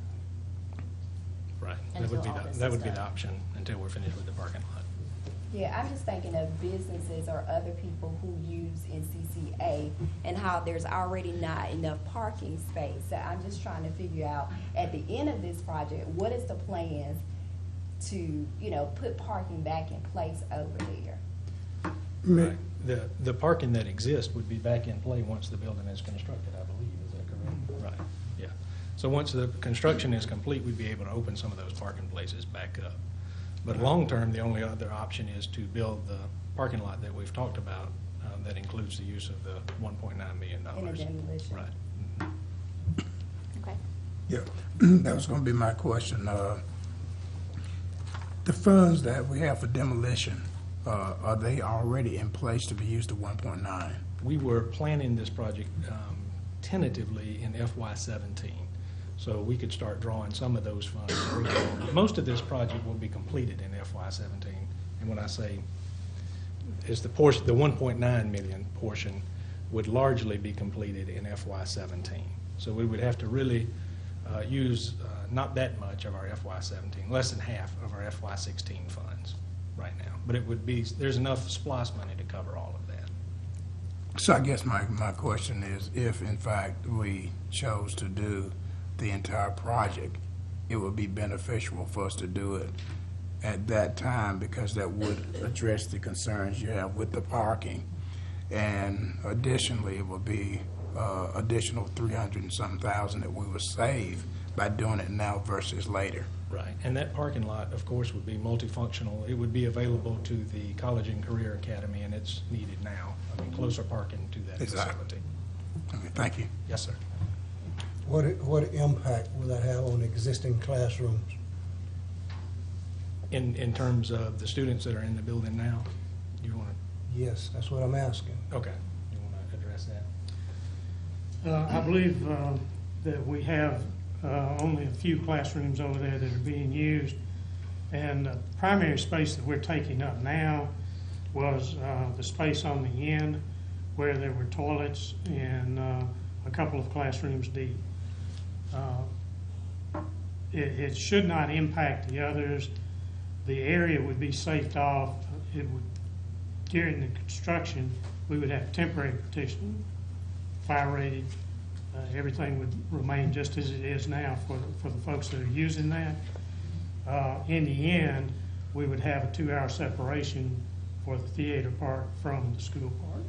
Right. Until all this That is would be the done. option until we're finished with the parking lot. Yeah, I'm just thinking of businesses or other people who use NCCA and how there's already not enough parking space. So I'm just trying to figure out, at the end of this project, what is the plan to, put parking back in place over there? Right. The parking that exists would be back in play once the building is constructed, I believe. Is that correct? Right, yeah. So once the construction is complete, we'd be able to open some of those parking places back up. But long-term, the only other option is to build the parking lot that we've talked about that includes the use of the $1.9 million. In a demolition. Right. Okay. Yeah, that was going to be my question. The funds that we have for demolition, are they already in place to be used to 1.9? We were planning this project tentatively in FY17, so we could start drawing some of those funds early on. Most of this project will be completed in FY17, and when I say it's the portion, the 1.9 million portion would largely be completed in FY17. So we would have to really use not that much of our FY17, less than half of our FY16 funds right now. But it would be, there's enough SPOS money to cover all of that. So I guess my question is, if in fact we chose to do the entire project, it would be beneficial for us to do it at that time, because that would address the concerns you have with the parking. And additionally, it would be additional 300 and some thousand that we would save by doing it now versus later. Right, and that parking lot, of course, would be multifunctional. It would be available to the College and Career Academy, and it's needed now. I mean, closer parking to that facility. Okay, thank you. Yes, sir. What impact will that have on existing classrooms? In terms of the students that are in the building now, you want to, Yes, that's what I'm asking. okay, you want to address that? I believe that we have only a few classrooms over there that are being used, and the primary space that we're taking up now was the space on the end where there were toilets and a couple of classrooms deep. It should not impact the others. The area would be safed off. It would, during the construction, we would have temporary partition, fire rated. Everything would remain just as it is now for the folks that are using that. In the end, we would have a 2-hour separation for the theater part from the school part.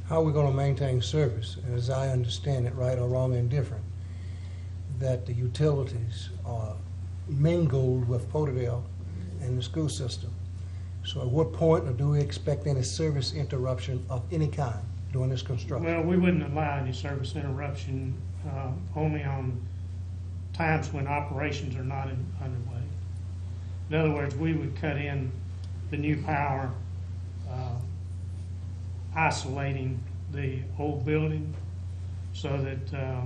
How are we going to maintain service? As I understand it, right or wrong, indifferent, that the utilities are mingled with Poterdale and the school system. So at what point do we expect any service interruption of any kind during this construction? Well, we wouldn't allow any service interruption, only on times when operations are not underway. In other words, we would cut in the new power, isolating the old building, so that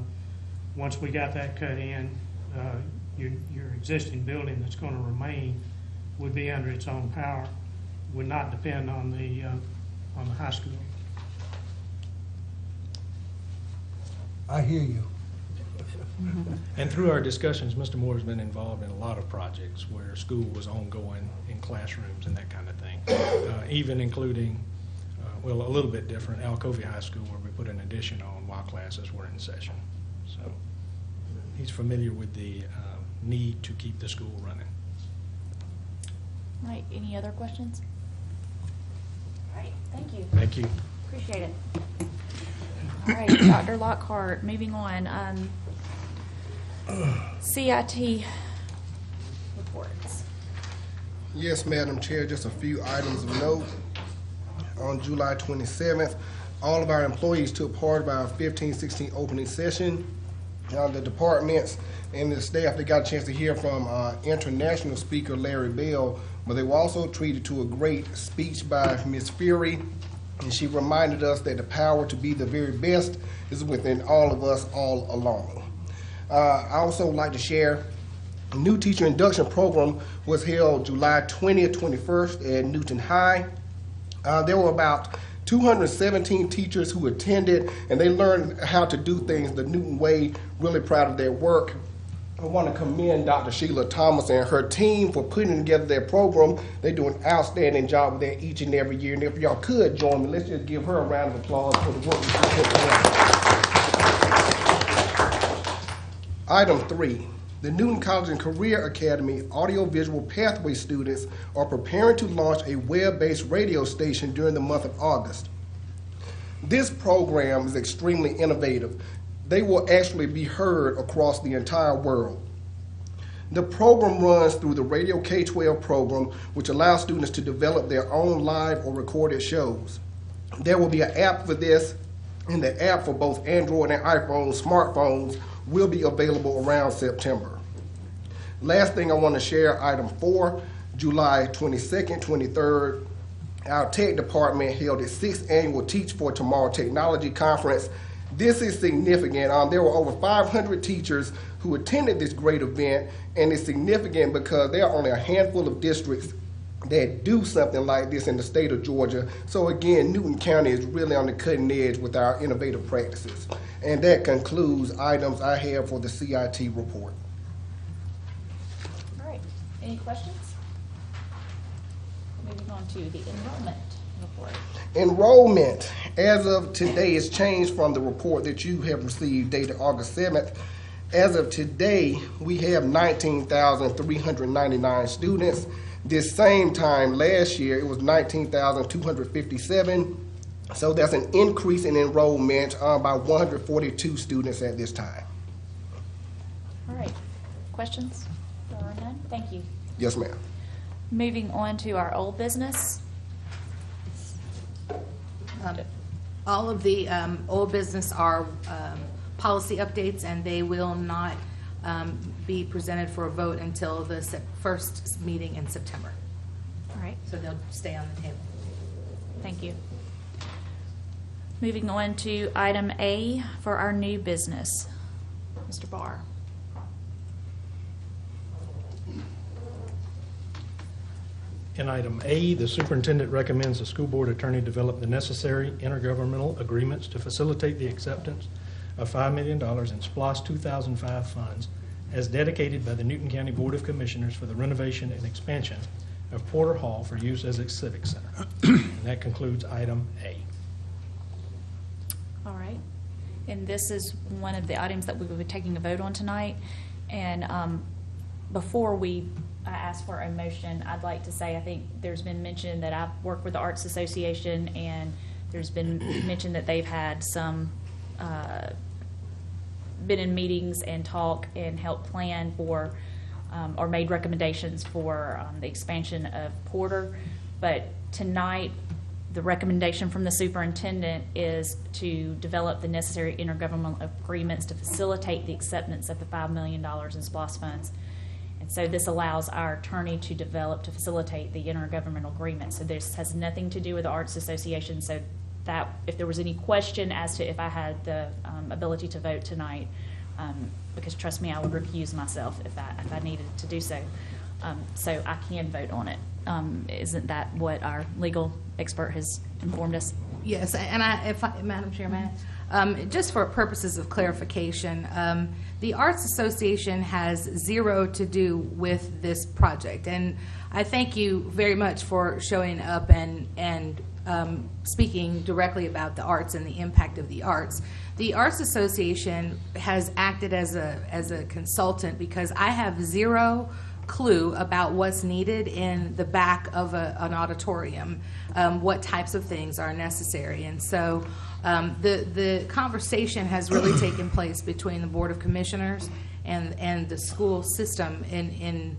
once we got that cut in, your existing building that's going to remain would be under its own power, would not depend on the high school. I hear you. And through our discussions, Mr. Moore has been involved in a lot of projects where school was ongoing in classrooms and that kind of thing, even including, well, a little bit different, Alcovey High School, where we put an addition on while classes were in session. So he's familiar with the need to keep the school running. All right, any other questions? All right, thank you. Thank you. Appreciate it. All right, Dr. Lockhart, moving on. CIT reports. Yes, Madam Chair, just a few items of note. On July 27th, all of our employees took part of our 15-16 opening session. The departments and the staff, they got a chance to hear from international speaker Larry Bell, but they were also treated to a great speech by Ms. Fury and she reminded us that the power to be the very best is within all of us all along. I also would like to share a new teacher induction program was held July 20th, 21st at Newton High. There were about 217 teachers who attended, and they learned how to do things the Newton way. Really proud of their work. I want to commend Dr. Sheila Thomas and her team for putting together their program. They do an outstanding job with that each and every year. And if y'all could join me, let's just give her a round of applause for the work that she put together. Item 3. The Newton College and Career Academy audiovisual pathway students are preparing to launch a web-based radio station during the month of August. This program is extremely innovative. They will actually be heard across the entire world. The program runs through the Radio K-12 program, which allows students to develop their own live or recorded shows. There will be an app for this, and the app for both Android and iPhone smartphones will be available around September. Last thing I want to share, item 4, July 22nd, 23rd, our tech department held its 6th annual Teach for Tomorrow Technology Conference. This is significant. There were over 500 teachers who attended this great event, and it's significant because there are only a handful of districts that do something like this in the state of Georgia. So again, Newton County is really on the cutting edge with our innovative practices. And that concludes items I have for the CIT report. All right, any questions? Moving on to the enrollment report. Enrollment, as of today, is changed from the report that you have received dated August 7th. As of today, we have 19,399 students. This same time last year, it was 19,257. So that's an increase in enrollment by 142 students at this time. All right, questions? There are none. Thank you. Yes, ma'am. Moving on to our old business. All of the old business are policy updates, and they will not be presented for a vote until the first meeting in September. All right, So they'll stay on the table. thank you. Moving on to item A for our new business. Mr. Barr. In item A, the superintendent recommends the school board attorney develop the necessary intergovernmental agreements to facilitate the acceptance of $5 million in SPLOST 2005 funds as dedicated by the Newton County Board of Commissioners for the renovation and expansion of Porter Hall for use as a civic center. And that concludes item A. All right. And this is one of the items that we will be taking a vote on tonight. And before I ask for a motion, I'd like to say I think there's been mention that I've worked with the Arts Association, and there's been mention that they've had some, been in meetings and talk and helped plan for, or made recommendations for the expansion of Porter. But tonight, the recommendation from the superintendent is to develop the necessary intergovernmental agreements to facilitate the acceptance of the $5 million in SPLOST funds. And so this allows our attorney to facilitate the intergovernmental agreement. So this has nothing to do with the Arts Association. So that, if there was any question as to if I had the ability to vote tonight, because trust me, I would recuse myself if I needed to do so. So I can vote on it. Isn't that what our legal expert has informed us? Yes, and Madam Chairman, just for purposes of clarification, the Arts Association has zero to do with this project, and I thank you very much for showing up and speaking directly about the arts and the impact of the arts. The Arts Association has acted as a consultant because I have zero clue about what's needed in the back of an auditorium, what types of things are necessary. And so the conversation has really taken place between the Board of Commissioners and the school system in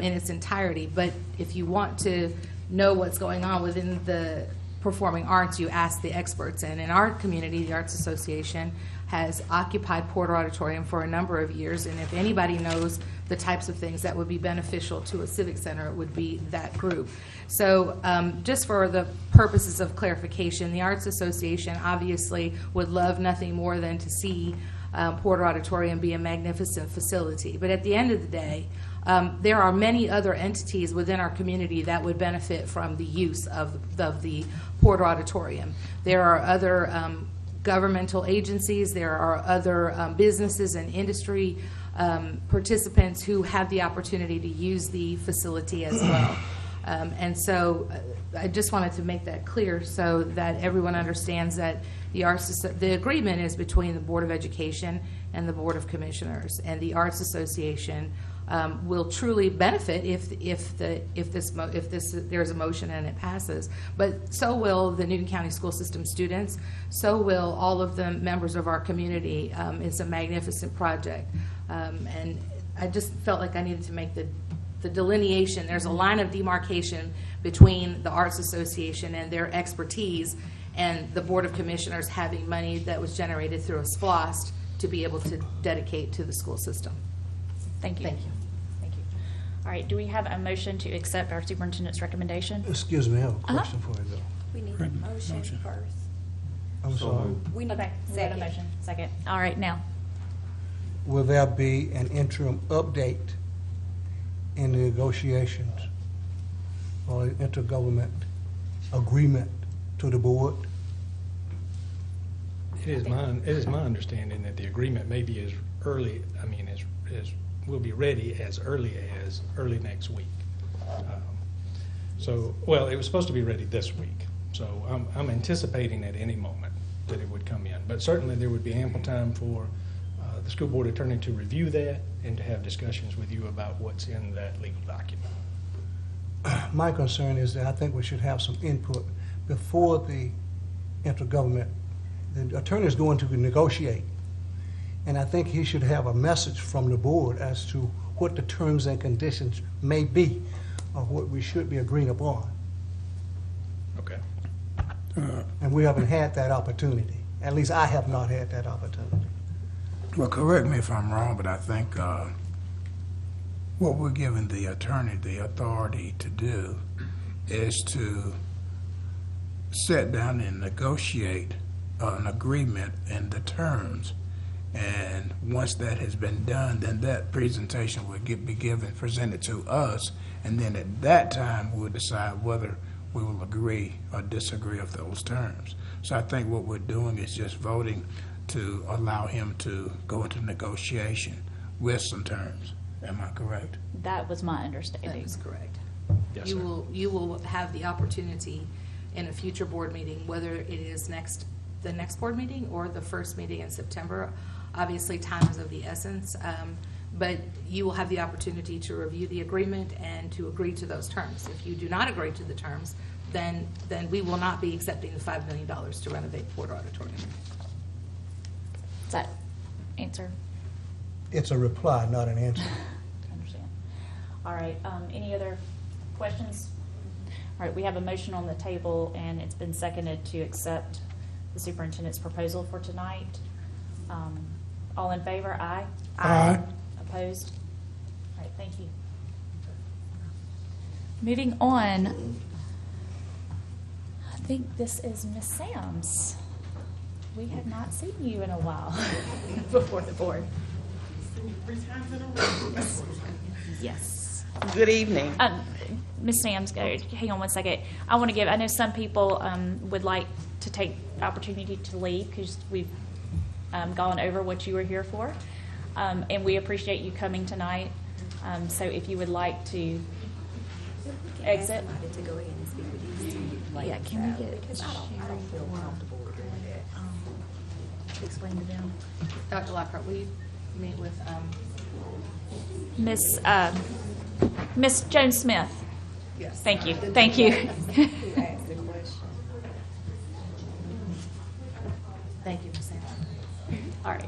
its entirety. But if you want to know what's going on within the performing arts, you ask the experts. And in our community, the Arts Association has occupied Porter Auditorium for a number of years, and if anybody knows the types of things that would be beneficial to a civic center would be that group. So just for the purposes of clarification, the Arts Association obviously would love nothing more than to see Porter Auditorium be a magnificent facility. But at the end of the day, there are many other entities within our community that would benefit from the use of the Porter Auditorium. There are other governmental agencies, there are other businesses and industry participants who have the opportunity to use the facility as well. And so I just wanted to make that clear so that everyone understands that the agreement is between the Board of Education and the Board of Commissioners, and the Arts Association will truly benefit if there's a motion and it passes. But so will the Newton County School System students. So will all of the members of our community. It's a magnificent project, and I just felt like I needed to make the delineation. There's a line of demarcation between the Arts Association and their expertise and the Board of Commissioners having money that was generated through a SPLOST to be able to dedicate to the school system. Thank you. Thank you. Thank you. All right, do we have a motion to accept our superintendent's recommendation? Excuse me, I have a question for you, though. We need a motion first. I'm sorry. Okay, we have a motion. Second. All right, now. Will there be an interim update in the negotiations or intergovernment agreement to the board? It is my understanding that the agreement may be as early, will be ready as early next week. Well, it was supposed to be ready this week, so I'm anticipating at any moment that it would come in. But certainly there would be ample time for the school board attorney to review that and to have discussions with you about what's in that legal document. My concern is that I think we should have some input before the intergovernment. The attorney is going to negotiate, and I think he should have a message from the board as to what the terms and conditions may be of what we should be agreeing upon. Okay. And we haven't had that opportunity. At least I have not had that opportunity. Well, correct me if I'm wrong, but I think what we're giving the attorney the authority to do is to sit down and negotiate an agreement and the terms. And once that has been done, then that presentation will be presented to us, and then at that time we'll decide whether we will agree or disagree with those terms. So I think what we're doing is just voting to allow him to go into negotiation with some terms. Am I correct? That was my understanding. That is correct. Yes, You sir. will, you will have the opportunity in a future board meeting, whether it is the next board meeting or the first meeting in September. Obviously, time is of the essence, but you will have the opportunity to review the agreement and to agree to those terms. If you do not agree to the terms, then we will not be accepting the $5 million to renovate Porter Auditorium. Does that answer? It's a reply, not an answer. I understand. All right, any other questions? All right, we have a motion on the table, and it's been seconded to accept the superintendent's proposal for tonight. All in favor, aye? Aye. Opposed? All right, thank you. Moving on, I think this is Miss Sams. We have not seen you in a while before the board. Yes. Good evening. Ms. Sams, hang on one second. I want to I know some people would like to take the opportunity to leave because we've gone over what you were here for. And we appreciate you coming tonight. So if you would like to exit. To go ahead and speak with these two. Yeah, can we get Because I don't feel comfortable with doing that. explain to them? Dr. Lockhart, will you meet with Miss Jones Smith? Yes. Thank you. Thank you. Who asked the question? Thank you, Ms. Sams. All right.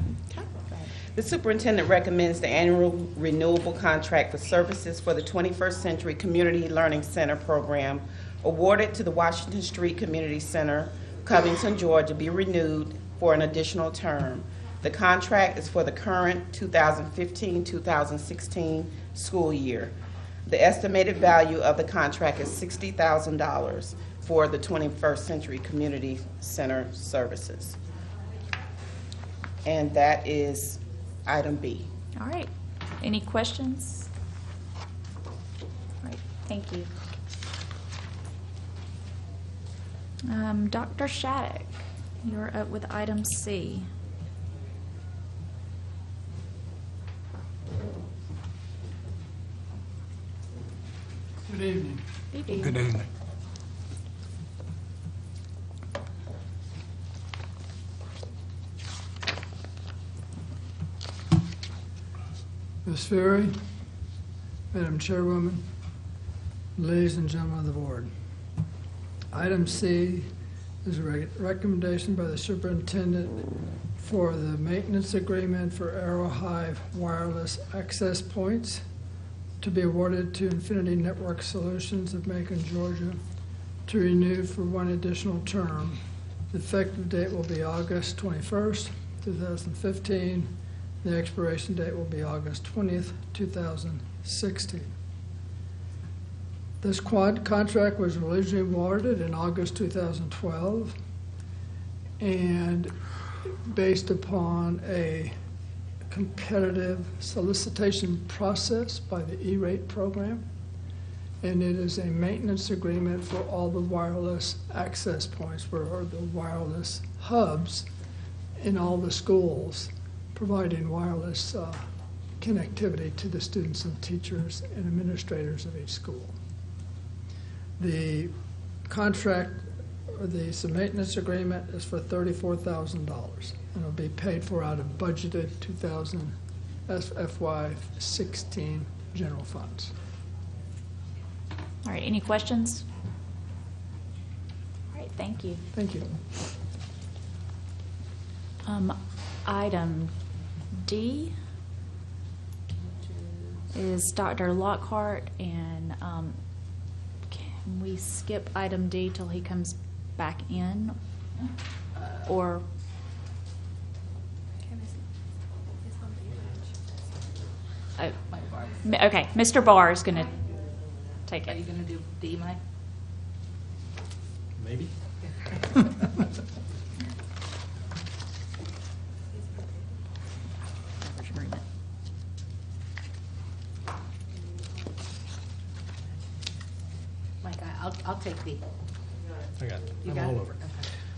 The superintendent recommends the annual renewable contract for services for the 21st Century Community Learning Center program awarded to the Washington Street Community Center, Covington, Georgia, be renewed for an additional term. The contract is for the current 2015-2016 school year. The estimated value of the contract is $60,000 for the 21st Century Community Center services. And that is item B. All right. Any questions? All right, thank you. Dr. Shattuck, you're up with item C. Good evening. Good evening. Good evening. Ms. Fury, Madam Chairwoman, ladies and gentlemen of the board. Item C is a recommendation by the superintendent for the maintenance agreement for Arrowhive wireless access points to be awarded to Infinity Network Solutions of Macon, Georgia, to renew for one additional term. The effective date will be August 21st, 2015. The expiration date will be August 20th, 2016. This contract was originally awarded in August 2012 and based upon a competitive solicitation process by the E-rate program, and it is a maintenance agreement for all the wireless access points, or the wireless hubs in all the schools, providing wireless connectivity to the students and teachers and administrators of each school. The contract, or the maintenance agreement, is for $34,000, and it'll be paid for out of budgeted FY16 general funds. All right, any questions? All right, thank you. Thank you. Item D is Dr. Lockhart, and can we skip item D till he comes back in? Or okay, Mr. Barr is going to take it. Are you going to do D, Mike? Maybe. Mike, I'll take D. I got it. You I'm got all it? over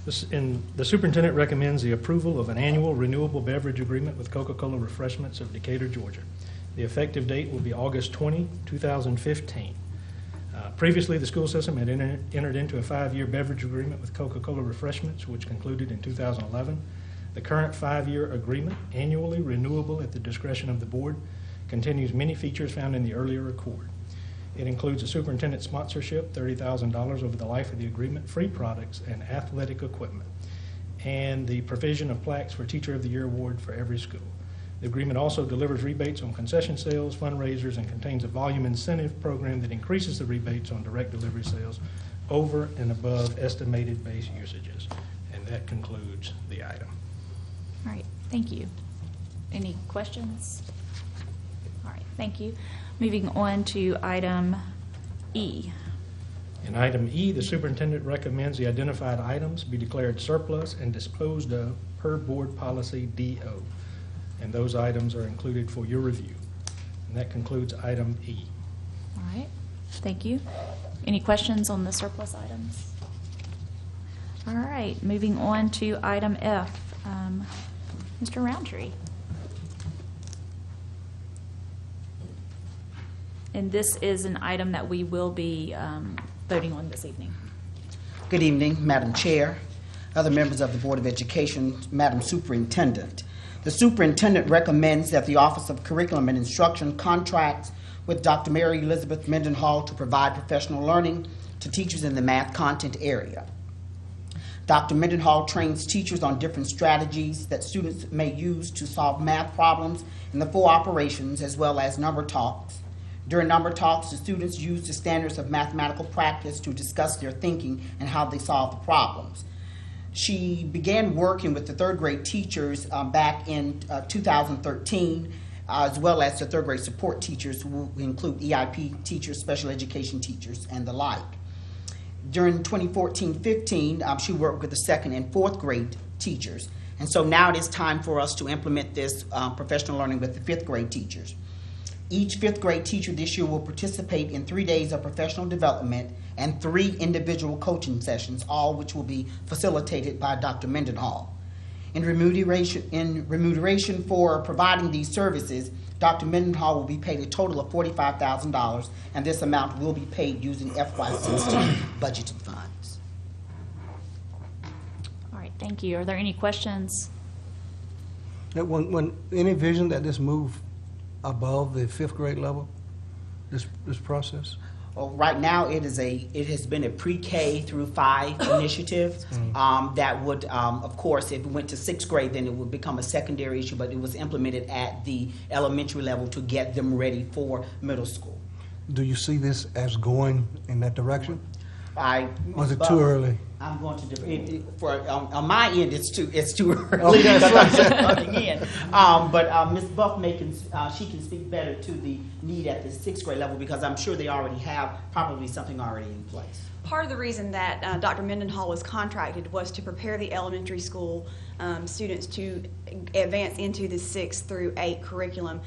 it. And the superintendent recommends the approval of an annual renewable beverage agreement with Coca-Cola Refreshments of Decatur, Georgia. The effective date will be August 20, 2015. Previously, the school system had entered into a 5-year beverage agreement with Coca-Cola Refreshments, which concluded in 2011. The current 5-year agreement, annually renewable at the discretion of the board, continues many features found in the earlier accord. It includes a superintendent sponsorship, $30,000 over the life of the agreement, free products, and athletic equipment, and the provision of plaques for Teacher of the Year award for every school. The agreement also delivers rebates on concession sales, fundraisers, and contains a volume incentive program that increases the rebates on direct delivery sales over and above estimated base usages. And that concludes the item. All right, thank you. Any questions? All right, thank you. Moving on to item E. In item E, the superintendent recommends the identified items be declared surplus and disposed of per board policy DO. And those items are included for your review. And that concludes item E. All right, thank you. Any questions on the surplus items? All right, moving on to item F. Mr. Roundtree. And this is an item that we will be voting on this evening. Good evening, Madam Chair, other members of the Board of Education, Madam Superintendent. The superintendent recommends that the Office of Curriculum and Instruction contracts with Dr. Mary Elizabeth Mendenhall to provide professional learning to teachers in the math content area. Dr. Mendenhall trains teachers on different strategies that students may use to solve math problems in the 4 operations, as well as number talks. During number talks, the students use the standards of mathematical practice to discuss their thinking and how they solve the problems. She began working with the third grade teachers back in 2013, as well as the third grade support teachers, who include EIP teachers, special education teachers, and the like. During 2014-15, she worked with the second and fourth grade teachers. And so now it is time for us to implement this professional learning with the fifth grade teachers. Each fifth grade teacher this year will participate in 3 days of professional development and 3 individual coaching sessions, all which will be facilitated by Dr. Mendenhall. In remuneration for providing these services, Dr. Mendenhall will be paid a total of $45,000, and this amount will be paid using FY16 budgeted funds. All right, thank you. Are there any questions? When any vision that this move above the fifth grade level, this process? Well, right now, it has been a pre-K through 5 initiative that would, of course, if it went to 6th grade, then it would become a secondary issue, but it was implemented at the elementary level to get them ready for middle school. Do you see this as going in that direction? Or is it Buff, too early? I'm going to on my end. It's too early. Okay, that's because I'm just coming in. But Ms. Buff she can speak better to the need at the 6th grade level, because I'm sure they already have probably something already in place. Part of the reason that Dr. Mendenhall was contracted was to prepare the elementary school students to advance into the 6th through 8 curriculum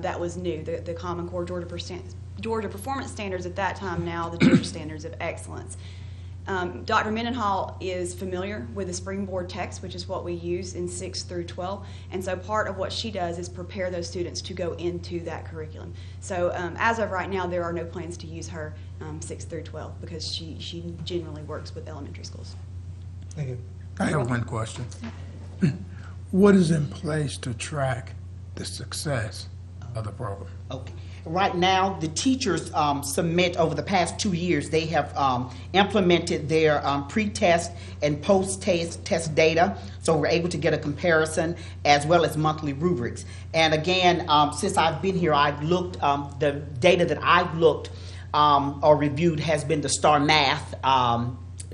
that was new, the Common Core Georgia Performance Standards at that time, now the Georgia Standards of Excellence. Dr. Mendenhall is familiar with the Springboard text, which is what we use in 6 through 12, and so part of what she does is prepare those students to go into that curriculum. So as of right now, there are no plans to use her 6 through 12 because she generally works with elementary schools. Thank you. I have one question. What is in place to track the success of the program? Okay. Right now, the teachers submit, over the past 2 years, they have implemented their pre-test and post-test data, so we're able to get a comparison as well as monthly rubrics. And again, since I've been here, I've looked, the data that I've looked or reviewed has been the STAR Math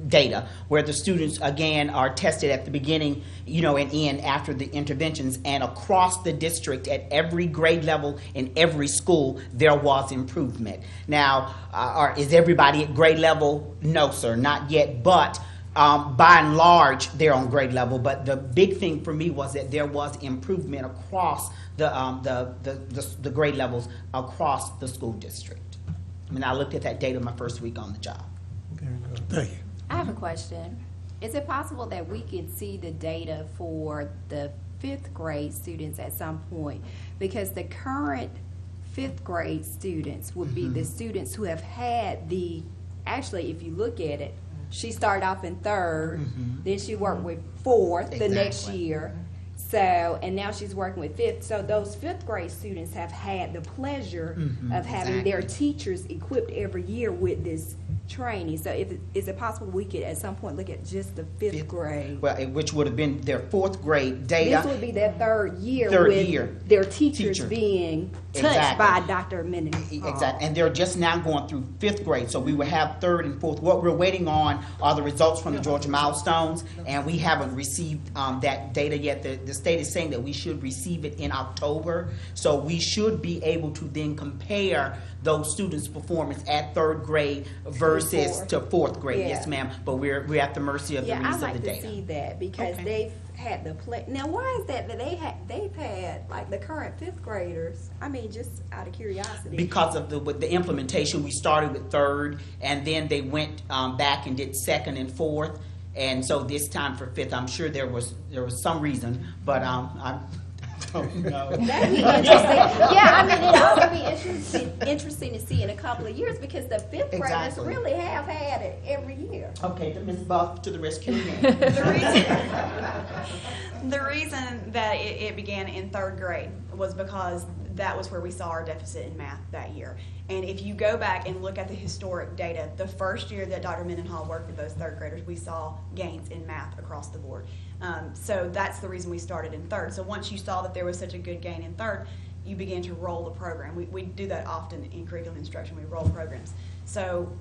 data, where the students again are tested at the beginning, and end after the interventions, and across the district at every grade level in every school there was improvement. Now, is everybody at grade level? No, sir, not yet, but by and large they're on grade level. But the big thing for me was that there was improvement across the grade levels across the school district. I mean, I looked at that data my first week on the job. Thank you. I have a question. Is it possible that we can see the data for the 5th grade students at some point? Because the current 5th grade students would be the students who have had actually, if you look at it, she started off in 3rd, then she worked with 4th the next year. So, and now she's working with 5th. So those 5th grade students have had the pleasure of having their teachers equipped every year with this training. So is it possible we could at some point look at just the 5th grade? Well, which would have been their 4th grade data. This would be their 3rd year their teachers being touched by Dr. Mendenhall. Exactly, and they're just now going through 5th grade, so we will have 3rd and 4th. What we're waiting on are the results from the Georgia Milestones, and we haven't received that data yet. The state is saying that we should receive it in October, so we should be able to then compare those students' performance at 3rd grade versus to 4th grade. Yeah. Yes, ma'am, but we're at the mercy of the release of the data. Yeah, I'd like to see that because they've had the now why is that they've had like the current 5th graders, I mean, just out of curiosity, because of with the implementation, we started with 3rd and then they went back and did 2nd and 4th, and so this time for 5th, I'm sure there was some reason, but I don't know. That'd be interesting. Yeah, I mean, it'd also be interesting to see in a couple of years because the 5th graders really have had it every year. Okay, Ms. Buff to the rescue again. The reason that it began in 3rd grade was because that was where we saw our deficit in math that year. And if you go back and look at the historic data, the first year that Dr. Mendenhall worked with those 3rd graders, we saw gains in math across the board. So that's the reason we started in 3rd. So once you saw that there was such a good gain in 3rd, you began to roll the program. We do that often in curriculum instruction. We roll programs. So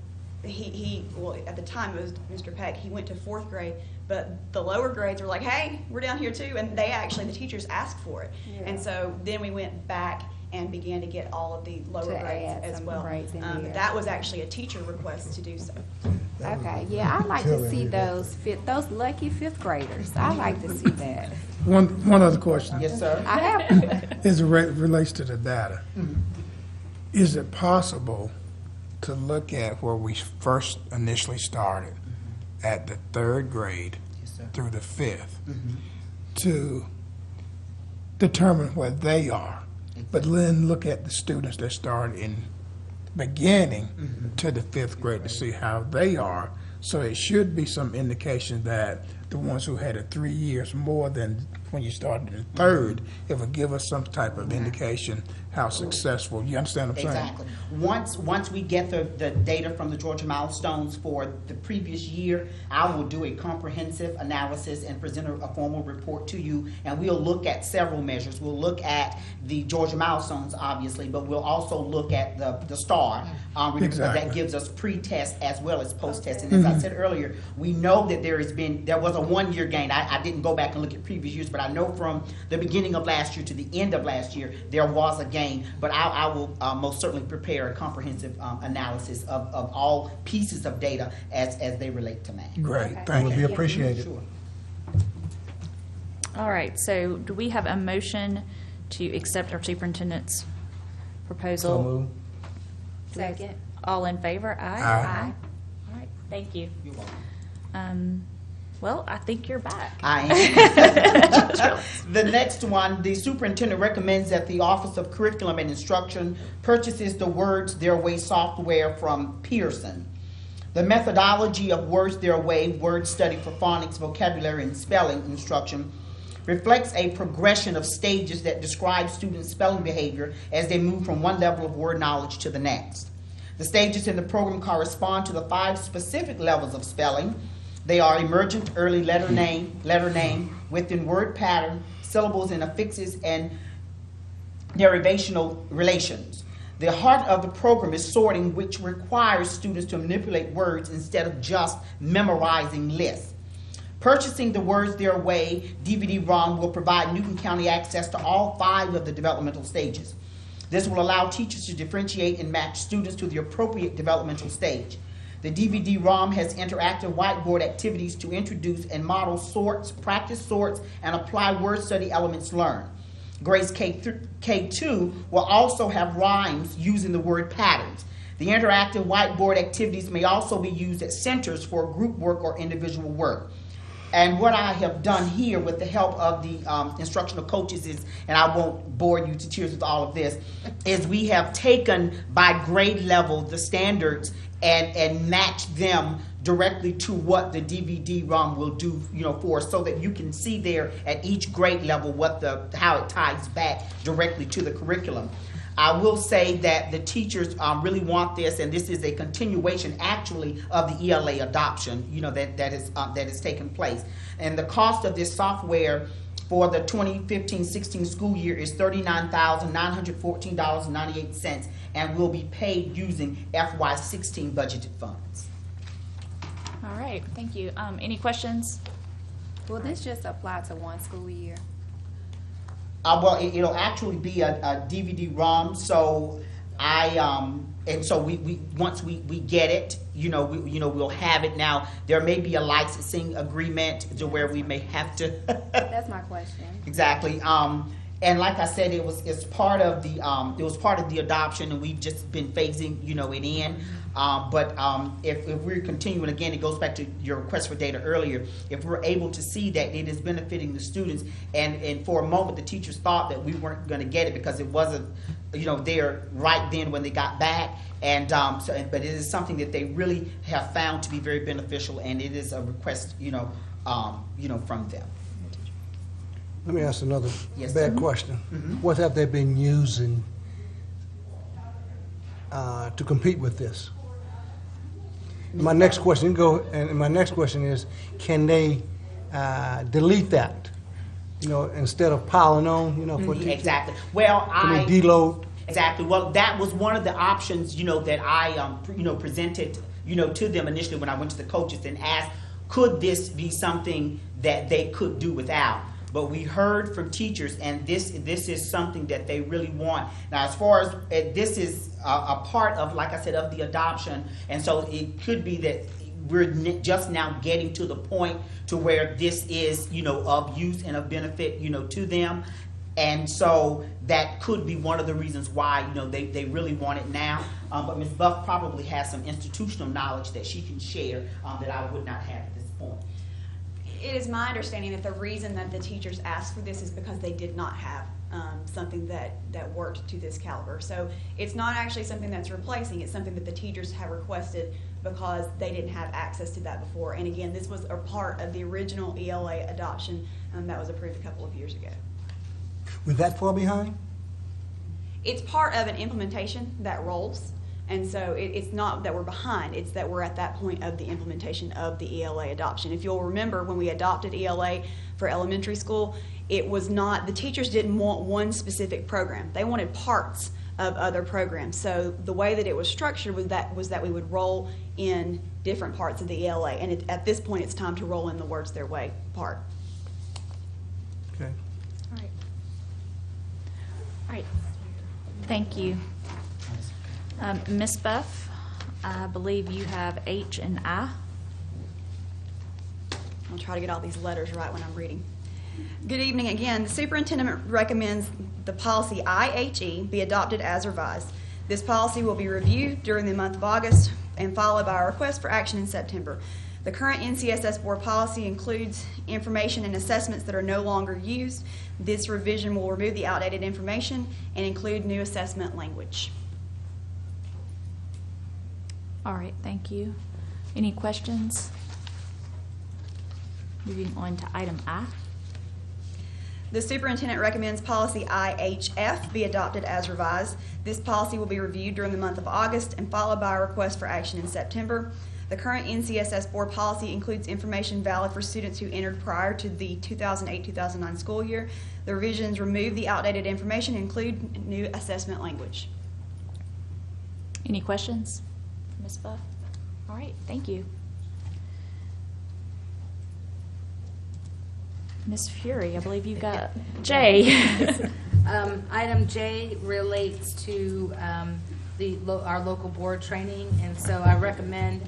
well, at the time it was Mr. Peck. He went to 4th grade, But the lower grades were like, hey, we're down here too, and the teachers asked for it. And so then we went back and began to get all of the lower To grades add as some well. grades in there. That was actually a teacher request to do so. Okay, yeah, I like to see those lucky fifth graders. I like to see that. One other question. Yes, sir. I have. As it relates to the data. Is it possible to look at where we first initially started at the third grade through the fifth to determine where they are, but then look at the students that started in beginning to the fifth grade to see how they are? So it should be some indication that the ones who had it 3 years more than when you started in third, it would give us some type of indication how successful. You understand what I'm saying? Exactly. Once we get the data from the Georgia milestones for the previous year, I will do a comprehensive analysis and present a formal report to you, and we'll look at several measures. We'll look at the Georgia milestones, obviously, but we'll also look at the STAR, because that gives us pre-test as well as post-test. And as I said earlier, we know that there was a 1 year gain. I didn't go back and look at previous years, but I know from the beginning of last year to the end of last year, there was a gain. But I will most certainly prepare a comprehensive analysis of all pieces of data as they relate to math. Great, thank you. Be appreciated. Sure. All right, so do we have a motion to accept our superintendent's proposal? So moved. Second. All in favor? Aye. Aye. All right, thank you. You're welcome. Well, I think you're back. I am. The next one, the superintendent recommends that the Office of Curriculum and Instruction purchases the Words Their Way software from Pearson. The methodology of Words Their Way, word study for phonics, vocabulary, and spelling instruction reflects a progression of stages that describe students' spelling behavior as they move from one level of word knowledge to the next. The stages in the program correspond to the 5 specific levels of spelling. They are emergent, early letter name, within word pattern, syllables and affixes, and derivational relations. The heart of the program is sorting, which requires students to manipulate words instead of just memorizing lists. Purchasing the Words Their Way DVD-ROM will provide Newton County access to all 5 of the developmental stages. This will allow teachers to differentiate and match students to the appropriate developmental stage. The DVD-ROM has interactive whiteboard activities to introduce and model sorts, practice sorts, and apply word study elements learned. Grades K2 will also have rhymes using the word patterns. The interactive whiteboard activities may also be used at centers for group work or individual work. And what I have done here with the help of the instructional coaches is, and I won't bore you to tears with all of this, is we have taken by grade level the standards and match them directly to what the DVD-ROM will do, for us, so that you can see there at each grade level how it ties back directly to the curriculum. I will say that the teachers really want this, and this is a continuation, actually, of the ELA adoption, that has taken place. And the cost of this software for the 2015-16 school year is $39,914.98, and will be paid using FY16 budgeted funds. All right, thank you. Any questions? Will this just apply to one school year? Well, it'll actually be a DVD-ROM, so we once we get it, we'll have it. Now, there may be a licensing agreement to where we may have to. That's my question. Exactly. And like I said, it's part of the adoption, and we've just been phasing it in. But if we're continuing, again, it goes back to your request for data earlier. If we're able to see that it is benefiting the students, and for a moment the teachers thought that we weren't going to get it because it wasn't there right then when they got back, and but it is something that they really have found to be very beneficial, and it is a request from them. Let me ask another Yes, bad sir. question. What have they been using to compete with this? My next question is, can they delete that? Instead of piling on, for teachers? Exactly. Well, Can they deload? Exactly. Well, that was one of the options, that I, presented, to them initially when I went to the coaches and asked, could this be something that they could do without? But we heard from teachers, and this is something that they really want. Now, as far as this is a part of, like I said, of the adoption, and so it could be that we're just now getting to the point to where this is, of use and of benefit, to them. And so that could be one of the reasons why, they really want it now. But Ms. Buff probably has some institutional knowledge that she can share that I would not have at this point. It is my understanding that the reason that the teachers asked for this is because they did not have something that worked to this caliber. So it's not actually something that's replacing, it's something that the teachers have requested because they didn't have access to that before. And again, this was a part of the original ELA adoption that was approved a couple of years ago. Was that far behind? It's part of an implementation that rolls. And so it's not that we're behind, it's that we're at that point of the implementation of the ELA adoption. If you'll remember, when we adopted ELA for elementary school, it was not, the teachers didn't want one specific program. They wanted parts of other programs. So the way that it was structured was that we would roll in different parts of the ELA. And at this point, it's time to roll in the Words Their Way part. Okay. All right. Thank you. Ms. Buff, I believe you have H and I. I'll try to get all these letters right when I'm reading. Good evening again. The superintendent recommends the policy IHE be adopted as revised. This policy will be reviewed during the month of August and followed by a request for action in September. The current NCSS board policy includes information and assessments that are no longer used. This revision will remove the outdated information and include new assessment language. All right, thank you. Any questions? Moving on to item I. The superintendent recommends policy IHF be adopted as revised. This policy will be reviewed during the month of August and followed by a request for action in September. The current NCSS board policy includes information valid for students who entered prior to the 2008-2009 school year. The revisions remove the outdated information and include new assessment language. Any questions? Ms. Buff? All right, thank you. Ms. Fury, I believe you've got J. Item J relates to our local board training, and so I recommend,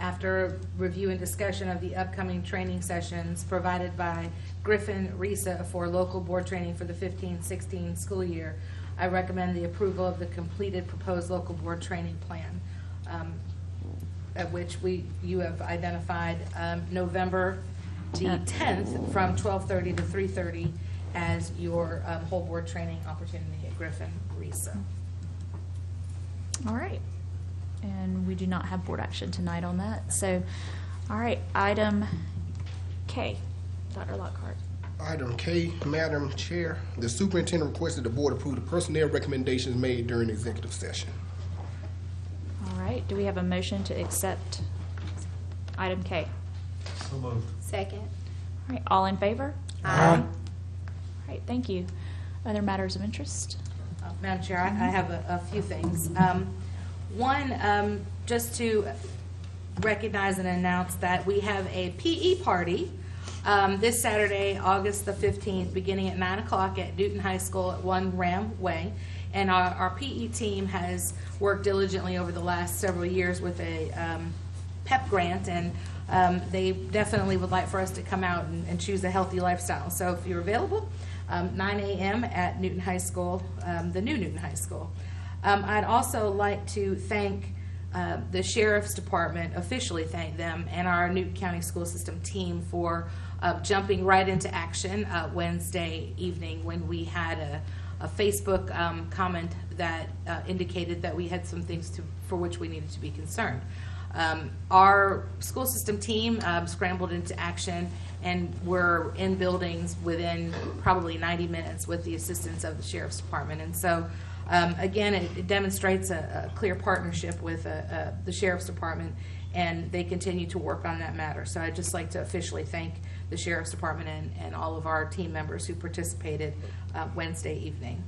after review and discussion of the upcoming training sessions provided by Griffin RISA for local board training for the 15-16 school year, I recommend the approval of the completed proposed local board training plan, at which you have identified November the 10th from 12:30 to 3:30 as your whole board training opportunity at Griffin RISA. All right. And we do not have board action tonight on that. So, all right, item K, Dr. Lockhart. Item K, Madam Chair, the superintendent requested the board approve the personnel recommendations made during the executive session. All right, do we have a motion to accept item K? So moved. Second. All right, all in favor? Aye. All right, thank you. Other matters of interest? Madam Chair, I have a few things. One, just to recognize and announce that we have a PE party this Saturday, August the 15th, beginning at 9 o'clock at Newton High School at 1 Ram Way. And our PE team has worked diligently over the last several years with a PEP grant, and they definitely would like for us to come out and choose a healthy lifestyle. So if you're available, 9 a.m. at Newton High School, the new Newton High School. I'd also like to thank the Sheriff's Department, officially thank them, and our Newton County School System team for jumping right into action Wednesday evening when we had a Facebook comment that indicated that we had some things for which we needed to be concerned. Our school system team scrambled into action and were in buildings within probably 90 minutes with the assistance of the Sheriff's Department. And so, again, it demonstrates a clear partnership with the Sheriff's Department, and they continue to work on that matter. So I'd just like to officially thank the Sheriff's Department and all of our team members who participated Wednesday evening.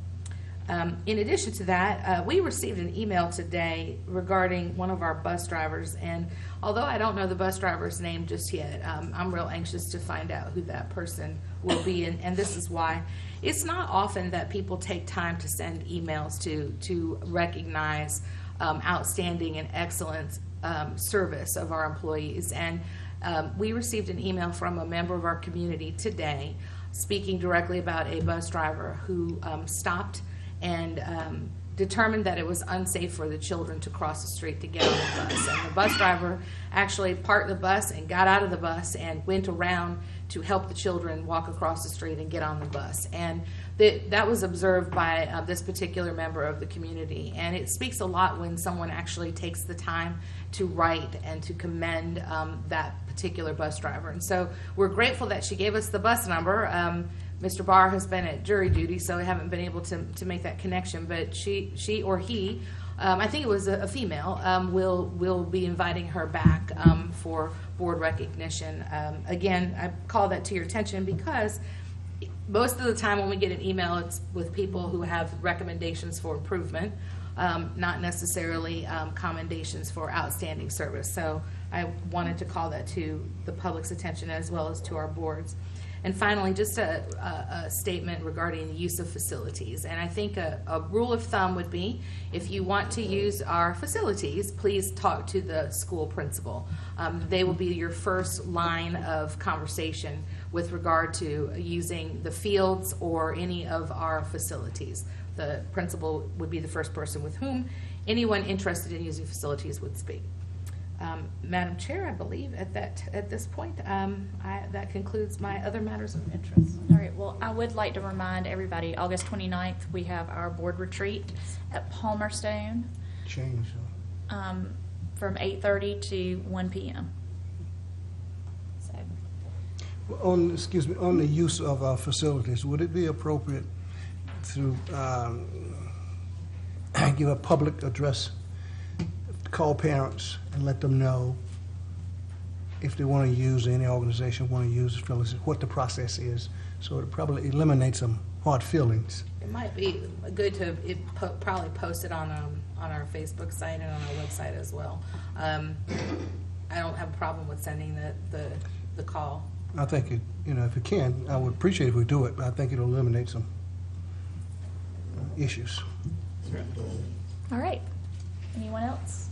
In addition to that, we received an email today regarding one of our bus drivers, and although I don't know the bus driver's name just yet, I'm real anxious to find out who that person will be, and this is why. It's not often that people take time to send emails to recognize outstanding and excellent service of our employees, and we received an email from a member of our community today speaking directly about a bus driver who stopped and determined that it was unsafe for the children to cross the street to get on the bus. And the bus driver actually parked the bus and got out of the bus and went around to help the children walk across the street and get on the bus. And that was observed by this particular member of the community. And it speaks a lot when someone actually takes the time to write and to commend that particular bus driver. And so we're grateful that she gave us the bus number. Mr. Barr has been at jury duty, so I haven't been able to make that connection. But she or he, I think it was a female, will be inviting her back for board recognition. Again, I call that to your attention because most of the time when we get an email, it's with people who have recommendations for improvement, not necessarily commendations for outstanding service. So I wanted to call that to the public's attention as well as to our boards. And finally, just a statement regarding the use of facilities. And I think a rule of thumb would be if you want to use our facilities, please talk to the school principal. They will be your first line of conversation with regard to using the fields or any of our facilities. The principal would be the first person with whom anyone interested in using facilities would speak. Madam Chair, I believe at this point, that concludes my other matters of interest. All right, well, I would like to remind everybody, August 29th, we have our board retreat at Palmerstone Change. from 8:30 to 1 p.m. So, On the use of our facilities, would it be appropriate to give a public address, call parents and let them know if they want to use, any organization want to use facilities, what the process is, so it probably eliminates some hard feelings. It might be good to probably post it on our Facebook site and on our website as well. I don't have a problem with sending the call. I think if it can, I would appreciate if we do it, but I think it'll eliminate some issues. all right. Anyone else?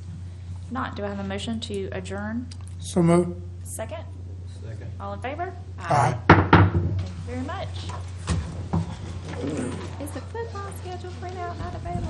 If not, do I have a motion to adjourn? So moved. Second? Second. All in favor? Aye. Thank you very much. Is the football schedule printout not available?